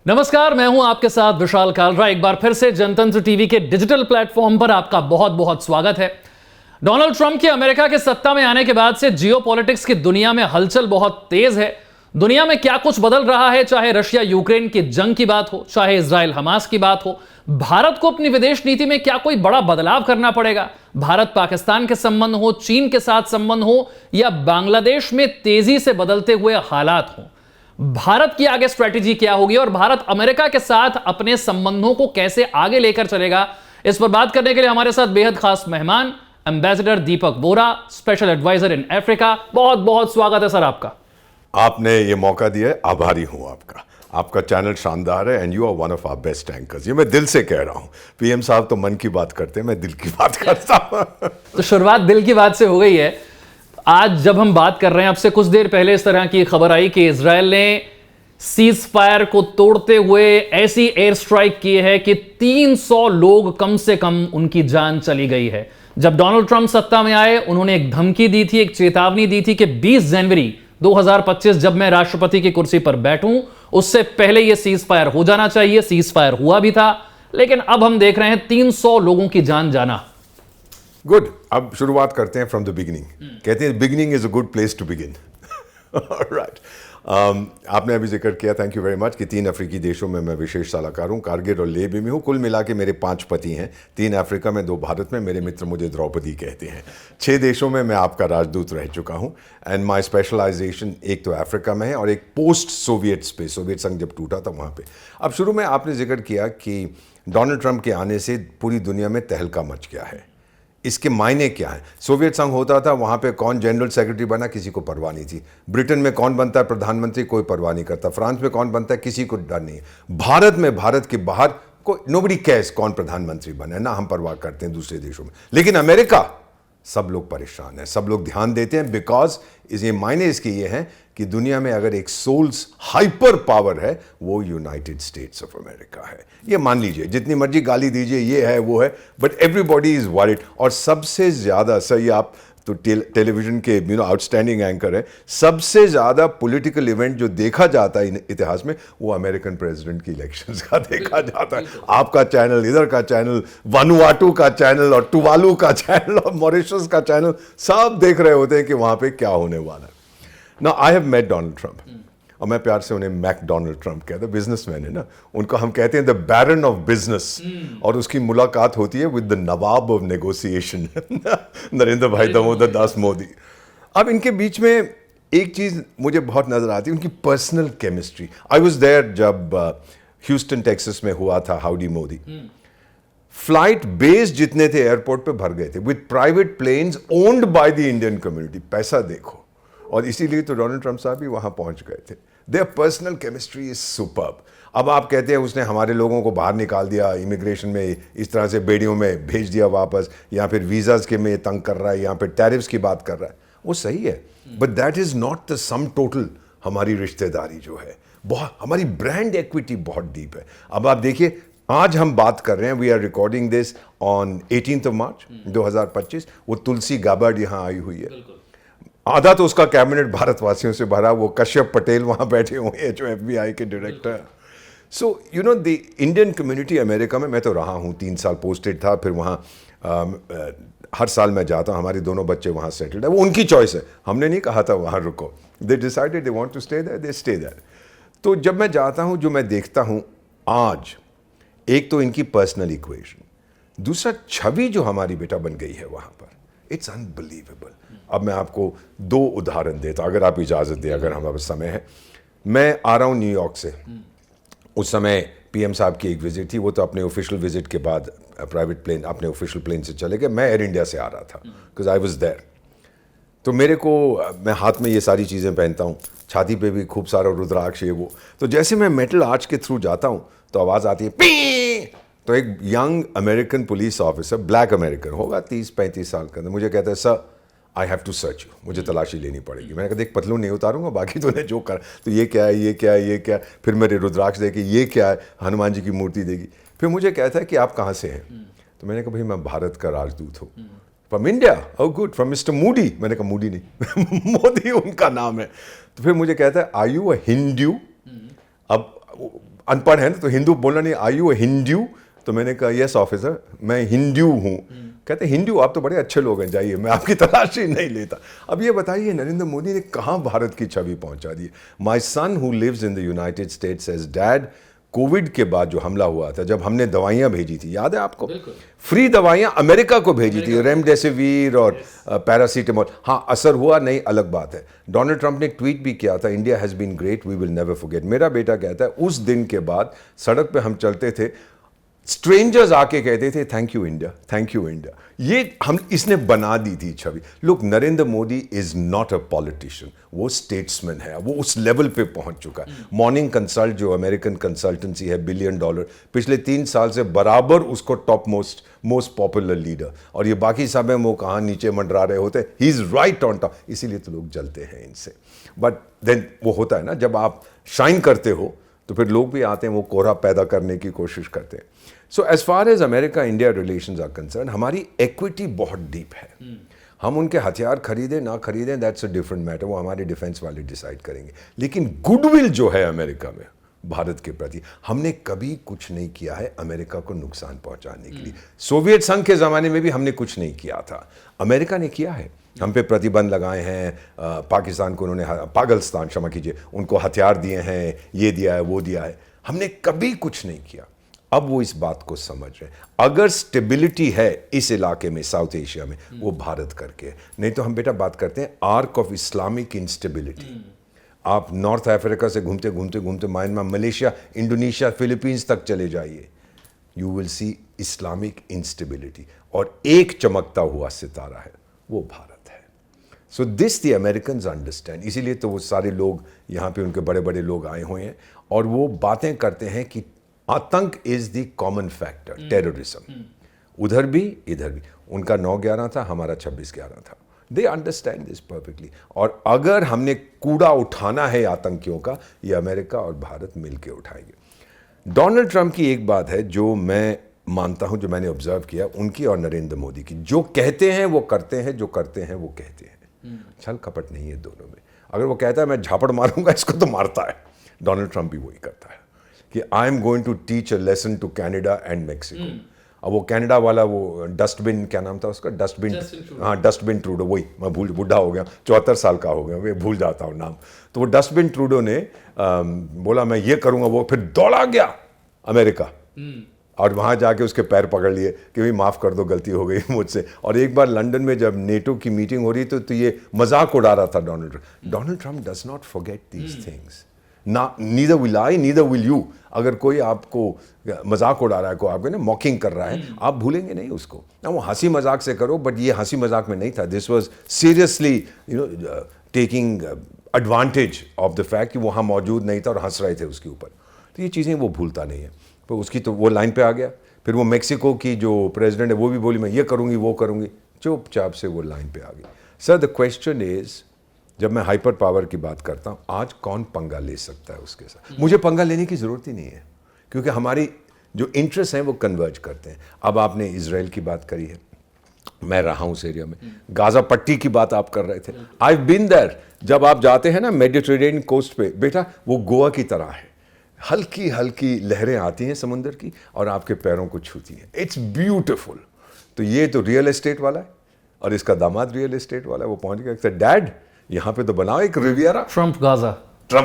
नमस्कार, मैं हूं आपके साथ विशाल कालरा। एक बार फिर से जनतंत्र टीवी के डिजिटल प्लेटफॉर्म पर आपका बहुत बहुत स्वागत है। डोनाल्ड ट्रंप के अमेरिका के सत्ता में आने के बाद से जियोपॉलिटिक्स की दुनिया में हलचल बहुत तेज है। दुनिया में क्या कुछ बदल रहा है, चाहे रशिया यूक्रेन की जंग की बात हो, चाहे इजराइल हमास की बात हो। भारत को अपनी विदेश नीति में क्या कोई बड़ा बदलाव करना पड़ेगा? भारत पाकिस्तान के संबंध हो, चीन के साथ संबंध हो, या बांग्लादेश में तेजी से बदलते हुए हालात हो, भारत की आगे स्ट्रेटेजी क्या होगी और भारत अमेरिका के साथ अपने संबंधों को कैसे आगे लेकर चलेगा, इस पर बात करने के लिए हमारे साथ बेहद खास मेहमान ambassador Deepak Bora, special adviser in Africa. बहुत बहुत स्वागत है सर आपका। आपने ये मौका दिया है, आभारी हूं आपका। आपका चैनल शानदार है and you are one of our best anchors. ये मैं दिल से कह रहा हूं। पीएम साहब तो मन की बात करते हैं, मैं दिल की बात करता हूं। तो शुरुआत दिल की बात से हो गई है। आज जब हम बात कर रहे हैं, अब से कुछ देर पहले इस तरह की खबर आई कि इजराइल ने सीज फायर को तोड़ते हुए ऐसी एयर स्ट्राइक की है कि 300 लोग कम से कम उनकी जान चली गई है। जब डोनाल्ड ट्रंप सत्ता में आए, उन्होंने एक धमकी दी थी, एक चेतावनी दी थी कि 20 जनवरी 2025 जब मैं राष्ट्रपति की कुर्सी पर बैठूं, उससे पहले यह सीज फायर हो जाना चाहिए। सीज फायर हुआ भी था, लेकिन अब हम देख रहे हैं 300 लोगों की जान जाना। गुड, अब शुरुआत करते हैं फ्रॉम द बिगिनिंग। कहते हैं beginning is a good place to begin. Right. आपने अभी जिक्र किया, थैंक यू वेरी मच, कि 3 अफ्रीकी देशों में मैं विशेष सलाहकार हूँ। कारगिल और लेह में हूँ। कुल मिला के मेरे 5 पति हैं, 3 अफ्रीका में, 2 भारत में। मेरे मित्र मुझे द्रौपदी कहते हैं। 6 देशों में मैं आपका राजदूत रह चुका हूँ एंड माय स्पेशलाइजेशन एक तो अफ्रीका में है और एक पोस्ट सोवियत स्पेस, सोवियत संघ जब टूटा था वहाँ पे। अब शुरू में आपने जिक्र किया कि डोनाल्ड ट्रंप के आने से पूरी दुनिया में तहलका मच गया है। इसके मायने क्या है? सोवियत संघ होता था, वहाँ पे कौन जनरल सेक्रेटरी बना किसी को परवाह नहीं थी। ब्रिटेन में कौन बनता है प्रधानमंत्री, कोई परवाह नहीं करता। फ्रांस में कौन बनता है, किसी को डर नहीं है। भारत में, भारत के बाहर कोई नोबडी केयर्स कौन प्रधानमंत्री बने, ना हम परवाह करते हैं दूसरे देशों में। लेकिन अमेरिका, सब लोग परेशान हैं, सब लोग ध्यान देते हैं, बिकॉज ये मायने इसके ये हैं कि दुनिया में अगर एक सोल्स हाइपर पावर है, वो यूनाइटेड स्टेट्स ऑफ अमेरिका है। ये मान लीजिए, जितनी मर्जी गाली दीजिए, ये है वो है, बट एवरीबॉडी इज वरिड। और सबसे ज्यादा, सही, आप तो टेलीविजन के आउटस्टैंडिंग एंकर है, सबसे ज्यादा पॉलिटिकल इवेंट जो देखा जाता है इतिहास में, वो अमेरिकन प्रेसिडेंट की इलेक्शंस का देखा जाता है। आपका चैनल, इधर का चैनल, वानुआटू का चैनल और टुवालू का चैनल और मॉरिशस का चैनल, सब देख रहे होते हैं कि वहां पे क्या होने वाला है। Now I have met Donald Trump, और मैं प्यार से उन्हें मैक डोनाल्ड ट्रंप कहता हूं। बिजनेसमैन है ना, उनको हम कहते हैं द बैरन ऑफ बिजनेस। और उसकी मुलाकात होती है with the Nawab of negotiation, Narendra भाई दामोदर दास मोदी। अब इनके बीच में एक चीज मुझे बहुत नजर आती है, उनकी personal chemistry. I was there जब ह्यूस्टन टेक्सास में हुआ था हाउडी मोदी। फ्लाइट बेस जितने थे एयरपोर्ट पे भर गए थे with private planes owned by the Indian community. पैसा देखो, और इसीलिए तो डोनाल्ड ट्रंप साहब भी वहां पहुंच गए थे। Their personal chemistry is superb. अब आप कहते हैं उसने हमारे लोगों को बाहर निकाल दिया, इमिग्रेशन में इस तरह से बेड़ियों में भेज दिया वापस, या फिर वीजाज के में तंग कर रहा है, यहाँ पे टैरिफ्स की बात कर रहा है, वो सही है, but that is not the sum total. हमारी रिश्तेदारी जो है, बहुत, हमारी ब्रांड एक्विटी बहुत डीप है। अब आप देखिए, आज हम बात कर रहे हैं, we are recording this on 18 March 2025। वो तुलसी गाबर्ड यहाँ आई हुई है। आधा तो उसका कैबिनेट भारतवासियों से भरा, वो कश्यप पटेल वहां बैठे हुए हैं जो FBI के director. So you know the Indian community America में, मैं तो रहा हूं, 3 साल पोस्टेड था, फिर वहां हर साल मैं जाता हूं। हमारे दोनों बच्चे वहां सेटल्ड है, वो उनकी चॉइस है, हमने नहीं कहा था वहां रुको। They decided they want to stay there, they stay there. तो जब मैं जाता हूं, जो मैं देखता हूं आज, एक तो इनकी पर्सनल इक्वेशन, दूसरा छवि जो हमारी बेटा बन गई है वहां पर, इट्स अनबिलीवेबल। अब मैं आपको 2 उदाहरण देता, अगर आप इजाज़त दें, अगर हमारे पास समय है। मैं आ रहा हूँ न्यूयॉर्क से, उस समय पीएम साहब की एक विजिट थी, वो तो अपने ऑफिशियल विजिट के बाद प्राइवेट प्लेन, अपने ऑफिशियल प्लेन से चले गए। मैं एयर इंडिया से आ रहा था, बिकॉज आई वाज देयर। तो मेरे को, मैं हाथ में ये सारी चीज़ें पहनता हूँ, छाती पे भी खूब सारा रुद्राक्ष, ये वो। तो जैसे मैं मेटल आर्च के थ्रू जाता हूँ, तो आवाज़ आती है पी। तो एक young American police officer, black American होगा, 30-35 साल का, मुझे कहता है, sir I have to search you, मुझे तलाशी लेनी पड़ेगी। मैंने कहा देख, पतलून नहीं उतारूंगा, बाकी तूने जो कर, तो ये क्या है, ये क्या है, ये क्या है। फिर मेरे रुद्राक्ष देखे, ये क्या है, हनुमान जी की मूर्ति देगी। फिर मुझे कहता है कि आप कहाँ से हैं? तो मैंने कहा भाई मैं भारत का राजदूत हूँ। From India? Oh good, from mister Moody? मैंने कहा मूडी नहीं मोदी उनका नाम है। तो फिर मुझे कहता है आर यू अ हिंदू? अब अनपढ़ है ना, तो हिंदू बोलना नहीं, आर यू हिंदू? तो मैंने कहा यस ऑफिसर, मैं हिंदू हूँ। कहते हिंदू, आप तो बड़े अच्छे लोग हैं, जाइए, मैं आपकी तलाश ही नहीं लेता। अब ये बताइए नरेंद्र मोदी ने कहाँ भारत की छवि पहुंचा दी। My son who lives in the United States says dad, Covid के बाद जो हमला हुआ था, जब हमने दवाइयां भेजी थी, याद है आपको, फ्री दवाइयां अमेरिका को भेजी थी, रेमडेसिविर और पैरासीटामोल। हाँ, असर हुआ नहीं, अलग बात है। डोनाल्ड ट्रंप ने ट्वीट भी किया था, India has been great, we will never forget. मेरा बेटा कहता है उस दिन के बाद सड़क पे हम चलते थे, स्ट्रेंजर्स आके कहते थे thank you India, thank you India. ये हम, इसने बना दी थी छवि। Look, Narendra Modi is not a politician, वो स्टेट्समैन है, वो उस लेवल पे पहुंच चुका है। मॉर्निंग कंसल्ट जो अमेरिकन कंसल्टेंसी है, $1 बिलियन, पिछले 3 साल से बराबर उसको टॉप मोस्ट पॉपुलर लीडर, और ये बाकी सब है वो कहाँ नीचे मंडरा रहे होते हैं। He is right on top, इसीलिए तो लोग जलते हैं इनसे। बट देन वो होता है ना, जब आप शाइन करते हो तो फिर लोग भी आते हैं, वो कोहरा पैदा करने की कोशिश करते हैं। So as far as America India relations are concerned, हमारी इक्विटी बहुत डीप है। हम उनके हथियार खरीदें ना खरीदें, दैट्स अ डिफरेंट मैटर, वो हमारे डिफेंस वाले डिसाइड करेंगे। लेकिन गुडविल जो है अमेरिका में भारत के प्रति, हमने कभी कुछ नहीं किया है अमेरिका को नुकसान पहुंचाने के लिए। सोवियत संघ के ज़माने में भी हमने कुछ नहीं किया था, अमेरिका ने किया है। हम पे प्रतिबंध लगाए हैं, पाकिस्तान को उन्होंने, पागलस्तान क्षमा कीजिए, उनको हथियार दिए हैं, ये दिया है, वो दिया है, हमने कभी कुछ नहीं किया। अब वो इस बात को समझ रहे हैं, अगर स्टेबिलिटी है इस इलाके में, साउथ एशिया में, वो भारत करके है। नहीं तो हम बेटा बात करते हैं आर्क ऑफ इस्लामिक इंस्टेबिलिटी। आप नॉर्थ अफ्रीका से घूमते घूमते घूमते म्यांमार, मलेशिया, इंडोनेशिया, फिलीपींस तक चले जाइए, you will see Islamic instability, और एक चमकता हुआ सितारा है, वो भारत है। So this the Americans understand, इसीलिए तो वो सारे लोग यहाँ पे, उनके बड़े बड़े लोग आए हुए हैं, और वो बातें करते हैं कि आतंक is the common factor, terrorism. उधर भी इधर भी, उनका 9/11 था, हमारा 26/11 था। They understand this perfectly. और अगर हमने कूड़ा उठाना है आतंकियों का, ये अमेरिका और भारत मिलकर उठाएंगे। डोनाल्ड ट्रंप की एक बात है जो मैं मानता हूं, जो मैंने ऑब्जर्व किया उनकी और नरेंद्र मोदी की, जो कहते हैं वो करते हैं, जो करते हैं वो कहते हैं। छल कपट नहीं है दोनों में। अगर वो कहता है मैं झापड़ मारूंगा इसको, तो मारता है। डोनाल्ड ट्रंप भी वही करता है कि I am going to teach a lesson to Canada and Mexico. अब वो कनाडा वाला, वो डस्टबिन, क्या नाम था उसका, डस्टबिन, हाँ डस्टबिन ट्रूडो, वही मैं बुढ़ा हो गया, 74 साल का हो गया, मैं भूल जाता हूँ नाम। तो वो डस्टबिन ट्रूडो ने बोला मैं ये करूँगा, वो फिर दौड़ा गया अमेरिका, और वहाँ जाके उसके पैर पकड़ लिए कि भाई माफ़ कर दो, गलती हो गई मुझसे। और एक बार लंदन में जब नेटो की मीटिंग हो रही तो ये मजाक उड़ा रहा था Donald Trump does not forget these things, ना neither will I neither will you. अगर कोई आपको मजाक उड़ा रहा है, कोई आपको ना मॉकिंग कर रहा है, आप भूलेंगे नहीं उसको। ना वो हंसी मजाक से करो, बट ये हंसी मजाक में नहीं था, this was seriously taking advantage of the fact कि वो वहाँ मौजूद नहीं था और हंस रहे थे उसके ऊपर। तो ये चीज़ें वो भूलता नहीं है। तो उसकी तो वो लाइन पे आ गया। फिर वो मेक्सिको की जो प्रेसिडेंट है वो भी बोली मैं ये करूँगी वो करूँगी, चुपचाप से वो लाइन पे आ गई। सर द क्वेश्चन इज, जब मैं हाइपर पावर की बात करता हूँ, आज कौन पंगा ले सकता है उसके साथ? मुझे पंगा लेने की ज़रूरत ही नहीं है, क्योंकि हमारी जो इंटरेस्ट हैं वो कन्वर्ज करते हैं। अब आपने इजराइल की बात करी है, मैं रहा हूँ उस एरिया में, गाजा पट्टी की बात आप कर रहे थे, आई बीन देयर। जब आप जाते हैं ना मेडिटेरेनियन कोस्ट पे, बेटा वो गोवा की तरह है, हल्की हल्की लहरें आती हैं समुंदर की और आपके पैरों को छूती हैं, इट्स ब्यूटिफुल। तो ये तो रियल एस्टेट वाला है, और इसका दामाद रियल एस्टेट वाला है। वो पहुंच गया, डैड यहाँ पे तो बनाओ एक रिवियरा, ट्रंप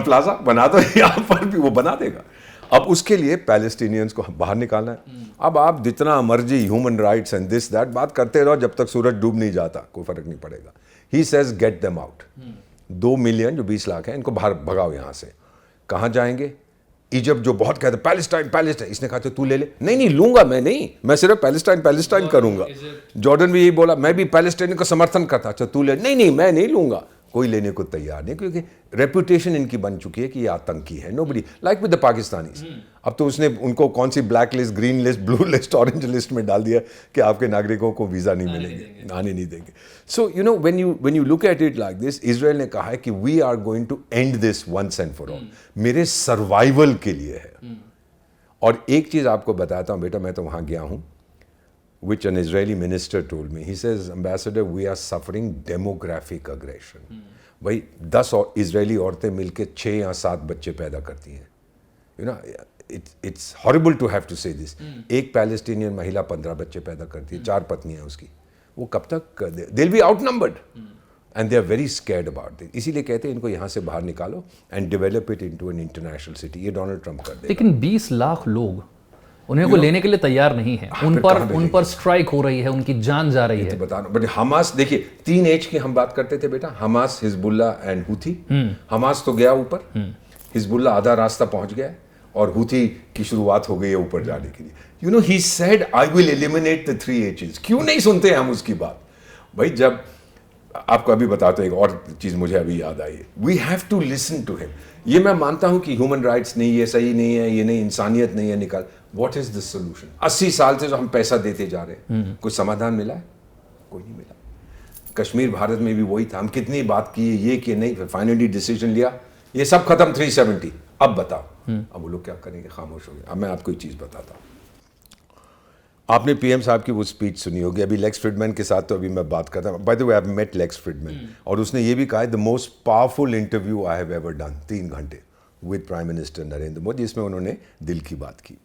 प्लाजा बना दो, यहाँ पर भी वो बना देगा। अब उसके लिए पैलेस्टीनियंस को बाहर निकालना है। अब आप जितना मर्जी human rights and this that बात करते रहो, जब तक सूरज डूब नहीं जाता कोई फर्क नहीं पड़ेगा। He says get them out. 2 million जो 20 लाख है, इनको बाहर भगाओ यहाँ से। कहाँ जाएंगे? इजिप्ट जो बहुत कहते पैलेस्टाइन पैलेस्टाइन, इसने कहा तो तू ले ले। नहीं लूंगा मैं, नहीं, मैं सिर्फ पैलेस्टाइन करूंगा। जॉर्डन भी यही बोला, मैं भी पैलेस्टाइन का समर्थन करता, अच्छा तू ले। नहीं मैं नहीं लूंगा। कोई लेने को तैयार नहीं, क्योंकि रेपुटेशन इनकी बन चुकी है कि ये आतंकी है। Nobody like with the Pakistanis. अब तो उसने उनको कौन सी black list, green list, blue list, orange list में डाल दिया कि आपके नागरिकों को वीजा नहीं मिलेंगे, आने नहीं देंगे। So you know when you look at it like this, Israel ने कहा है कि we are going to end this once and for all, मेरे सर्वाइवल के लिए है। और एक चीज आपको बताता हूं बेटा, मैं तो वहां गया हूं, which an Israeli minister told me. He says, Ambassador, we are suffering demographic aggression. भाई 10 इजरायली औरतें मिलकर 6 या 7 बच्चे पैदा करती हैं। You know, it's horrible to have to say this, एक पैलेस्टीनियन महिला 15 बच्चे पैदा करती है, 4 पत्नियां उसकी, वो कब तक, they will be outnumbered and they are very scared about this. इसीलिए कहते हैं इनको यहाँ से बाहर निकालो and develop it into an international city. ये डोनाल्ड ट्रंप कर देगा। लेकिन 20 लाख लोग उन्हें को लेने के लिए तैयार नहीं है, उन पर स्ट्राइक हो रही है, उनकी जान जा रही है। बता रहा हूं, बट हमास देखिए 3 एज की हम बात करते थे बेटा, Hamas, Hezbollah and Houthi. Hamas तो गया ऊपर, हिजबुल्ला आधा रास्ता पहुंच गया और हूथी की शुरुआत हो गई है ऊपर जाने के लिए। You know he said I will eliminate the 3 ages. क्यों नहीं सुनते हम उसकी बात भाई? जब आपको अभी बताता हूं, एक और चीज मुझे अभी याद आई, we have to listen to him. ये मैं मानता हूं कि ह्यूमन राइट्स नहीं, ये सही नहीं है, ये नहीं, इंसानियत नहीं है, निकाल। What is the solution? 80 साल से जो हम पैसा देते जा रहे हैं, कोई समाधान मिला है? कोई नहीं मिला। कश्मीर भारत में भी वही था, हम कितनी बात की, ये कि नहीं, फिर फाइनली डिसीजन लिया, ये सब खत्म 370। अब बताओ, अब वो लोग क्या करेंगे? खामोश हो गए। अब मैं आपको एक चीज बताता हूं। आपने पीएम साहब की वो स्पीच सुनी होगी, अभी लेक्स फ्रीडमैन के साथ तो अभी मैं बात करता हूं। By the way I have met Lex Fridman, और उसने ये भी कहा the most powerful interview I have ever done, 3 घंटे with prime minister Narendra Modi, जिसमें उन्होंने दिल की बात की।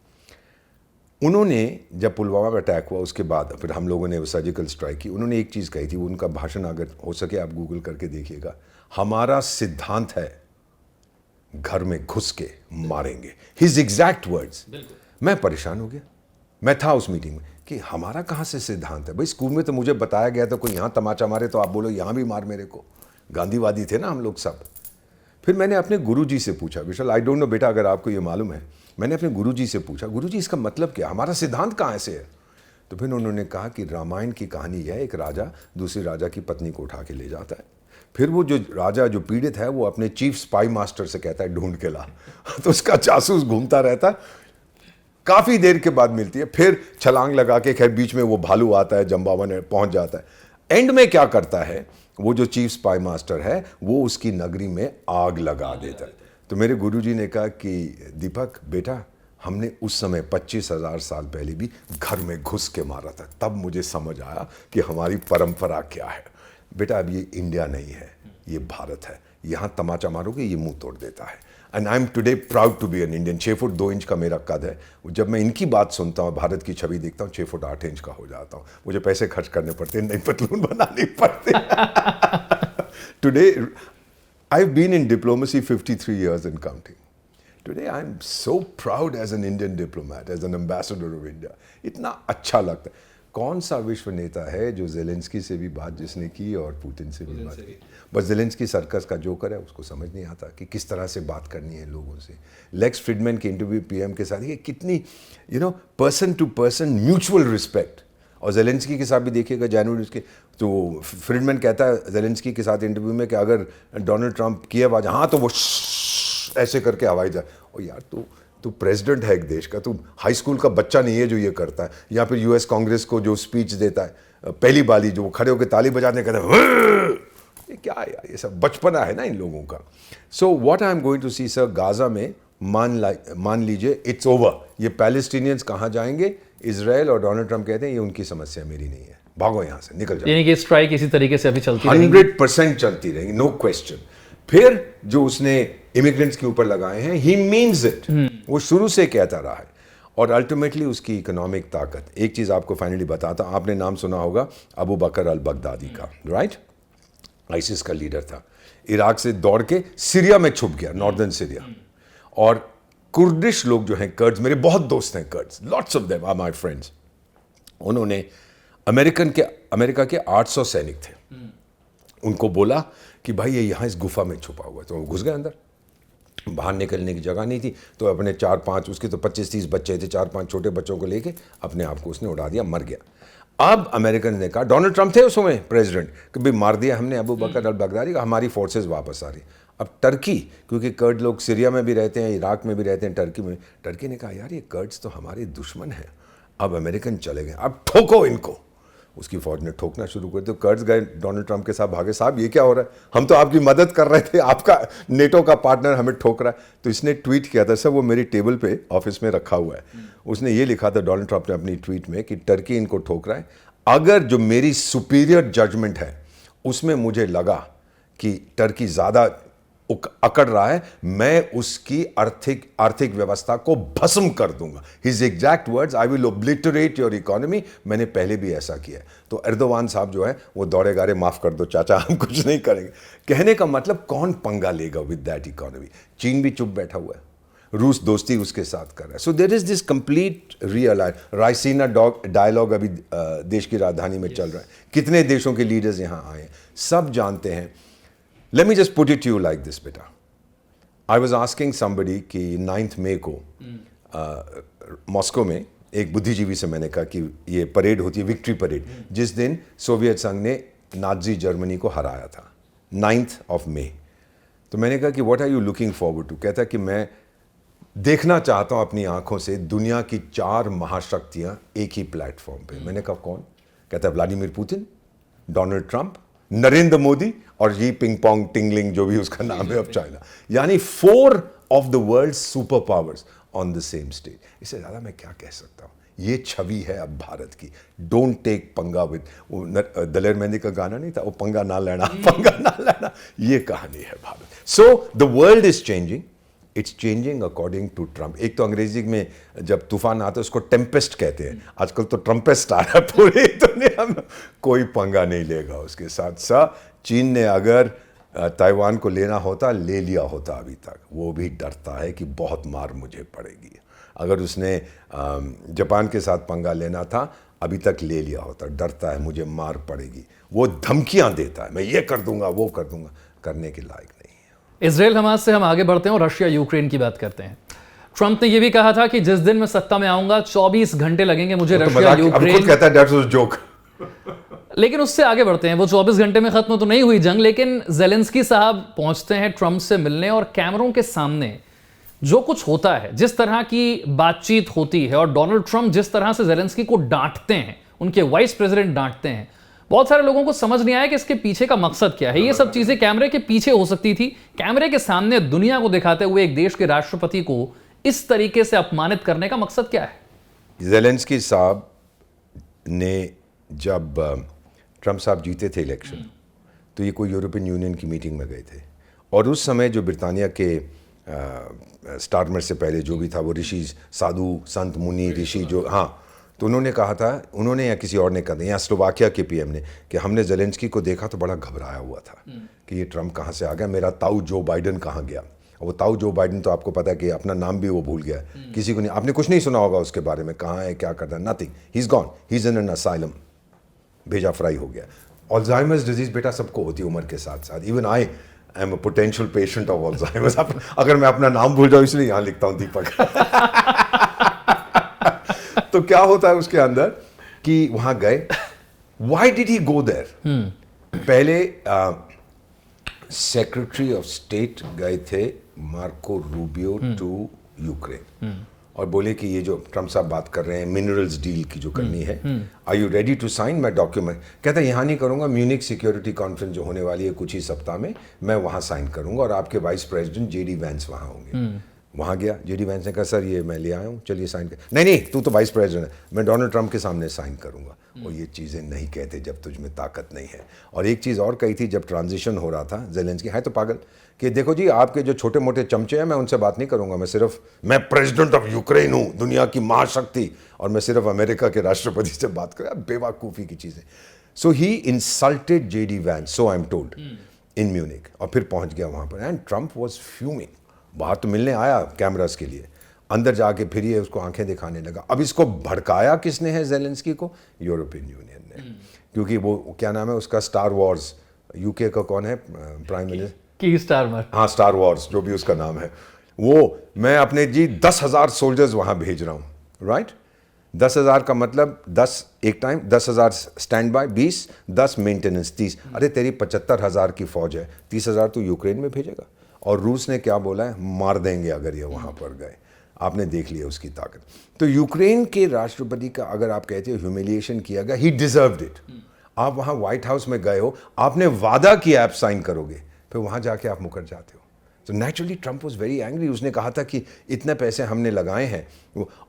उन्होंने जब पुलवामा का अटैक हुआ उसके बाद फिर हम लोगों ने वो सर्जिकल स्ट्राइक की, उन्होंने एक चीज़ कही थी, उनका भाषण अगर हो सके आप गूगल करके देखिएगा, हमारा सिद्धांत है घर में घुस के मारेंगे, हिज एग्जैक्ट वर्ड्स। मैं परेशान हो गया, मैं था उस मीटिंग में कि हमारा कहाँ से सिद्धांत है भाई? स्कूल में तो मुझे बताया गया था कोई यहाँ तमाचा मारे तो आप बोलो यहाँ भी मार मेरे को। गांधीवादी थे ना हम लोग सब। फिर मैंने अपने गुरुजी से पूछा, विशाल आई डोंट नो बेटा अगर आपको ये मालूम है, मैंने अपने गुरुजी से पूछा, गुरुजी इसका मतलब क्या, हमारा सिद्धांत कहाँ से है? तो फिर उन्होंने कहा कि रामायण की कहानी है, एक राजा दूसरी राजा की पत्नी को उठा के ले जाता है, फिर वो जो राजा जो पीड़ित है वो अपने चीफ स्पाई मास्टर से कहता है ढूंढ के ला तो उसका जासूस घूमता रहता है, काफ़ी देर के बाद मिलती है, फिर छलांग लगा के, खैर बीच में वो भालू आता है, जम्बावन पहुंच जाता है। एंड में क्या करता है वो जो चीफ स्पाई मास्टर है, वो उसकी नगरी में आग लगा देता है। तो मेरे गुरुजी ने कहा कि दीपक बेटा, हमने उस समय 25,000 साल पहले भी घर में घुस के मारा था, तब मुझे समझ आया कि हमारी परंपरा क्या है। बेटा अब ये इंडिया नहीं है, ये भारत है, यहाँ तमाचा मारोगे ये मुंह तोड़ देता है। And I am today proud to be an Indian. 6 foot 2 inch का मेरा कद है, जब मैं इनकी बात सुनता हूँ, भारत की छवि देखता हूँ, 6 फुट 8 इंच का हो जाता हूँ। मुझे पैसे खर्च करने पड़ते, नई पतलून बनानी पड़ती today I've been in diplomacy 53 years and counting. Today I'm so proud as an Indian diplomat, as an ambassador of India. इतना अच्छा लगता है। कौन सा विश्व नेता है जो ज़ेलेंस्की से भी बात जिसने की और पुतिन से भी बात की? बस ज़ेलेंस्की सर्कस का जोकर है, उसको समझ नहीं आता कि किस तरह से बात करनी है लोगों से। लेक्स फ्रीडमैन के इंटरव्यू पीएम के साथ, ये कितनी person to person mutual respect. और ज़ेलेंस्की के साथ भी देखिएगा, जनवरी उसके तो फ्रीडमैन कहता है ज़ेलेंस्की के साथ इंटरव्यू में कि अगर डोनाल्ड ट्रंप कीव आ जाए, हाँ तो वो ऐसे करके हवाई जाए। और यार तू प्रेसिडेंट है एक देश का, तू हाई स्कूल का बच्चा नहीं है जो ये करता है। या फिर यूएस कांग्रेस को जो स्पीच देता है पहली बाली, जो वो खड़े होकर ताली बजाने कहते हैं, ये क्या है यार, ये सब बचपना है ना इन लोगों का। So what I am going to see sir, Gaza में मान लीजिए इट्स ओवर, ये पैलेस्टीनियंस कहाँ जाएंगे? इजराइल। और डोनाल्ड ट्रंप कहते हैं ये उनकी समस्या, मेरी नहीं है, भागो यहाँ से, निकल जाओ। यानी कि स्ट्राइक इसी तरीके से अभी चलती रहेगी, 100% चलती रहेगी, नो क्वेश्चन। फिर जो उसने इमिग्रेंट्स के ऊपर लगाए हैं, ही मीन्स इट, वो शुरू से कहता रहा है। और अल्टीमेटली उसकी इकोनॉमिक ताकत। एक चीज आपको फाइनली बताता, आपने नाम सुना होगा अबू बकर अल बगदादी का, राइट? आईसिस का लीडर था, इराक से दौड़ के सीरिया में छुप गया, नॉर्दर्न सीरिया। और कुर्दिश लोग जो हैं, कर्ड्स, मेरे बहुत दोस्त हैं Kurds, lots of them are my friends. उन्होंने अमेरिका के 800 सैनिक थे, उनको बोला कि भाई ये यहाँ इस गुफा में छुपा हुआ है, तो वो घुस गए अंदर। बाहर निकलने की जगह नहीं थी, तो अपने 4-5, उसके तो 25-30 बच्चे थे, 4-5 छोटे बच्चों को लेके अपने आप को उसने उड़ा दिया, मर गया। अब अमेरिकन ने कहा, डोनाल्ड ट्रंप थे उस समय प्रेसिडेंट, कि भाई मार दिया हमने अबू बकर अल बगदादी का, हमारी फोर्सेस वापस आ रही। अब टर्की, क्योंकि कर्ड लोग सीरिया में भी रहते हैं, इराक में भी रहते हैं, टर्की में, टर्की ने कहा यार ये कर्ड्स तो हमारे दुश्मन हैं, अब अमेरिकन चले गए, अब ठोको इनको। उसकी फौज ने ठोकना शुरू कर दिया, तो कर्ड्स गए डोनाल्ड ट्रंप के साथ, भागे, साहब ये क्या हो रहा है, हम तो आपकी मदद कर रहे थे, आपका नेटो का पार्टनर हमें ठोक रहा है। तो इसने ट्वीट किया था, सर वो मेरी टेबल पे ऑफिस में रखा हुआ है, उसने ये लिखा था डोनाल्ड ट्रंप ने अपनी ट्वीट में कि टर्की इनको ठोक रहा है, अगर जो मेरी सुपीरियर जजमेंट है उसमें मुझे लगा कि टर्की ज़्यादा अकड़ रहा है, मैं उसकी आर्थिक व्यवस्था को भस्म कर दूंगा। His exact words, I will obliterate your economy. मैंने पहले भी ऐसा किया है। तो एर्दोवान साहब जो है वो दौड़े गारे, माफ कर दो चाचा, हम कुछ नहीं करेंगे। कहने का मतलब कौन पंगा लेगा विद दैट इकोनॉमी? चीन भी चुप बैठा हुआ है, रूस दोस्ती उसके साथ कर रहा है। So there is this complete Raisina dialogue अभी देश की राजधानी में चल रहा है। कितने देशों के लीडर्स यहां आए हैं, सब जानते हैं। Let me just put it you like this बेटा, आई वाज आस्किंग समबडी कि 9 मई को मॉस्को में एक बुद्धिजीवी से मैंने कहा कि ये परेड होती है, विक्ट्री परेड, जिस दिन सोवियत संघ ने नाजी जर्मनी को हराया था, 9 मई। तो मैंने कहा कि what are you looking forward to? कहता कि मैं देखना चाहता हूं अपनी आंखों से दुनिया की 4 महाशक्तियां एक ही प्लेटफॉर्म पे। मैंने कहा कौन? कहता Vladimir Putin, Donald Trump, Narendra Modi और ये पिंग पोंग टिंगलिंग जो भी उसका नाम है, अब चाइना। यानी 4 of the world super powers on the same stage. इससे ज्यादा मैं क्या कह सकता हूं? ये छवि है अब भारत की। डोंट टेक पंगा विद, दलेर मेहंदी का गाना नहीं था, वो पंगा ना लेना, पंगा ना लेना, ये कहानी है Bharat. So the world is changing, it's changing according to Trump. एक तो अंग्रेजी में जब तूफान आता है उसको टेम्पेस्ट कहते हैं, आजकल तो ट्रम्पेस्ट आ रहा है पूरी दुनिया में। कोई पंगा नहीं लेगा उसके साथ। चीन ने अगर ताइवान को लेना होता, ले लिया होता अभी तक। वो भी डरता है कि बहुत मार मुझे पड़ेगी। अगर उसने जापान के साथ पंगा लेना था, अभी तक ले लिया होता। डरता है मुझे मार पड़ेगी, वो धमकियां देता है, मैं ये कर दूंगा, वो कर दूंगा। करने के लायक नहीं है। इजराइल हमास से हम आगे बढ़ते हैं और रशिया यूक्रेन की बात करते हैं। ट्रंप ने यह भी कहा था कि जिस दिन मैं सत्ता में आऊंगा 24 घंटे लगेंगे मुझे रशिया यूक्रेन, कहता है दैट्स अ जोक। लेकिन उससे आगे बढ़ते हैं। वो 24 घंटे में खत्म तो नहीं हुई जंग, लेकिन जेलेंस्की साहब पहुंचते हैं ट्रंप से मिलने और कैमरों के सामने जो कुछ होता है, जिस तरह की बातचीत होती है और डोनाल्ड ट्रंप जिस तरह से जेलेंस्की को डांटते हैं, उनके वाइस प्रेसिडेंट डांटते हैं, बहुत सारे लोगों को समझ नहीं आया कि इसके पीछे का मकसद क्या है। ये सब चीजें कैमरे के पीछे हो सकती थी। कैमरे के सामने दुनिया को दिखाते हुए एक देश के राष्ट्रपति को इस तरीके से अपमानित करने का मकसद क्या है? जेलेंस्की साहब ने जब ट्रंप साहब जीते थे इलेक्शन, तो ये कोई यूरोपियन यूनियन की मीटिंग में गए थे और उस समय जो ब्रिटानिया के स्टारमर से पहले जो भी था, वो ऋषि, साधु, संत, मुनि, ऋषि जो, हाँ, तो उन्होंने कहा था, उन्होंने या किसी और ने कहा था, या स्लोवाकिया के पीएम ने, कि हमने जेलेंस्की को देखा तो बड़ा घबराया हुआ था कि ये ट्रंप कहाँ से आ गया, मेरा ताऊ जो बाइडन कहाँ गया। और वो ताऊ जो बाइडन तो आपको पता है कि अपना नाम भी वो भूल गया, किसी को नहीं, आपने कुछ नहीं सुना होगा उसके बारे में, कहाँ है, क्या करता है, nothing, he is gone, he is in an asylum, भेजा फ्राई हो गया। अल्जाइमर्स डिजीज बेटा सबको होती है उम्र के साथ साथ। Even I am a potential patient of Alzheimer's. अगर मैं अपना नाम भूल जाऊँ इसलिए यहाँ लिखता हूँ दीपक। तो क्या होता है उसके अंदर कि वहां गए, why did he go there? पहले सेक्रेटरी ऑफ स्टेट गए थे मार्को रूबियो टू यूक्रेन और बोले कि ये जो ट्रंप साहब बात कर रहे हैं मिनरल्स डील की जो करनी है, are you ready to sign my document? कहता है यहाँ नहीं करूंगा, म्यूनिक सिक्योरिटी कॉन्फ्रेंस जो होने वाली है कुछ ही सप्ताह में, मैं वहां साइन करूंगा और आपके वाइस प्रेसिडेंट जेडी वैंस वहां होंगे। वहां गया, जेडी वैंस ने कहा सर ये मैं ले आया हूँ, चलिए साइन कर। नहीं तू तो वाइस प्रेसिडेंट है, मैं डोनाल्ड ट्रंप के सामने साइन करूंगा। और ये चीज़ें नहीं कहते जब तुझ में ताकत नहीं है। और एक चीज़ और कही थी जब ट्रांजिशन हो रहा था, जेलेंस्की है तो पागल, कि देखो जी आपके जो छोटे मोटे चमचे हैं मैं उनसे बात नहीं करूंगा, मैं प्रेसिडेंट ऑफ यूक्रेन हूँ, दुनिया की महाशक्ति, और मैं सिर्फ अमेरिका के राष्ट्रपति से बात करूँ। बेवकूफ़ी की चीज़ें। So he insulted JD Vance, so I am told, in Munich, और फिर पहुंच गया वहां पर। And Trump was fuming. बाहर तो मिलने आया कैमरास के लिए, अंदर जाके फिर ये उसको आंखें दिखाने लगा। अब इसको भड़काया किसने है जेलेंस्की को? यूरोपियन यूनियन ने, क्योंकि वो क्या नाम है उसका, स्टार वॉर्स, यूके का कौन है प्राइम मिनिस्टर, की स्टारमर, हाँ स्टार वॉर्स जो भी उसका नाम है, वो मैं अपने जी 10,000 सोल्जर्स वहां भेज रहा हूँ, राइट? 10,000 का मतलब 10 एक टाइम, 10,000 स्टैंड बाय, 20, 10 मेंटेनेंस, 30। अरे तेरी 75,000 की फौज है, 30,000 तो यूक्रेन में भेजेगा। और रूस ने क्या बोला है, मार देंगे अगर ये वहां पर गए। आपने देख लिया उसकी ताकत। तो यूक्रेन के राष्ट्रपति का अगर आप कहते हो ह्यूमिलिएशन किया गया, ही डिजर्व्ड इट। आप वहां व्हाइट हाउस में गए हो, आपने वादा किया आप साइन करोगे, फिर वहां जाके आप मुकर जाते हो। तो naturally Trump was very angry. उसने कहा था कि इतने पैसे हमने लगाए हैं,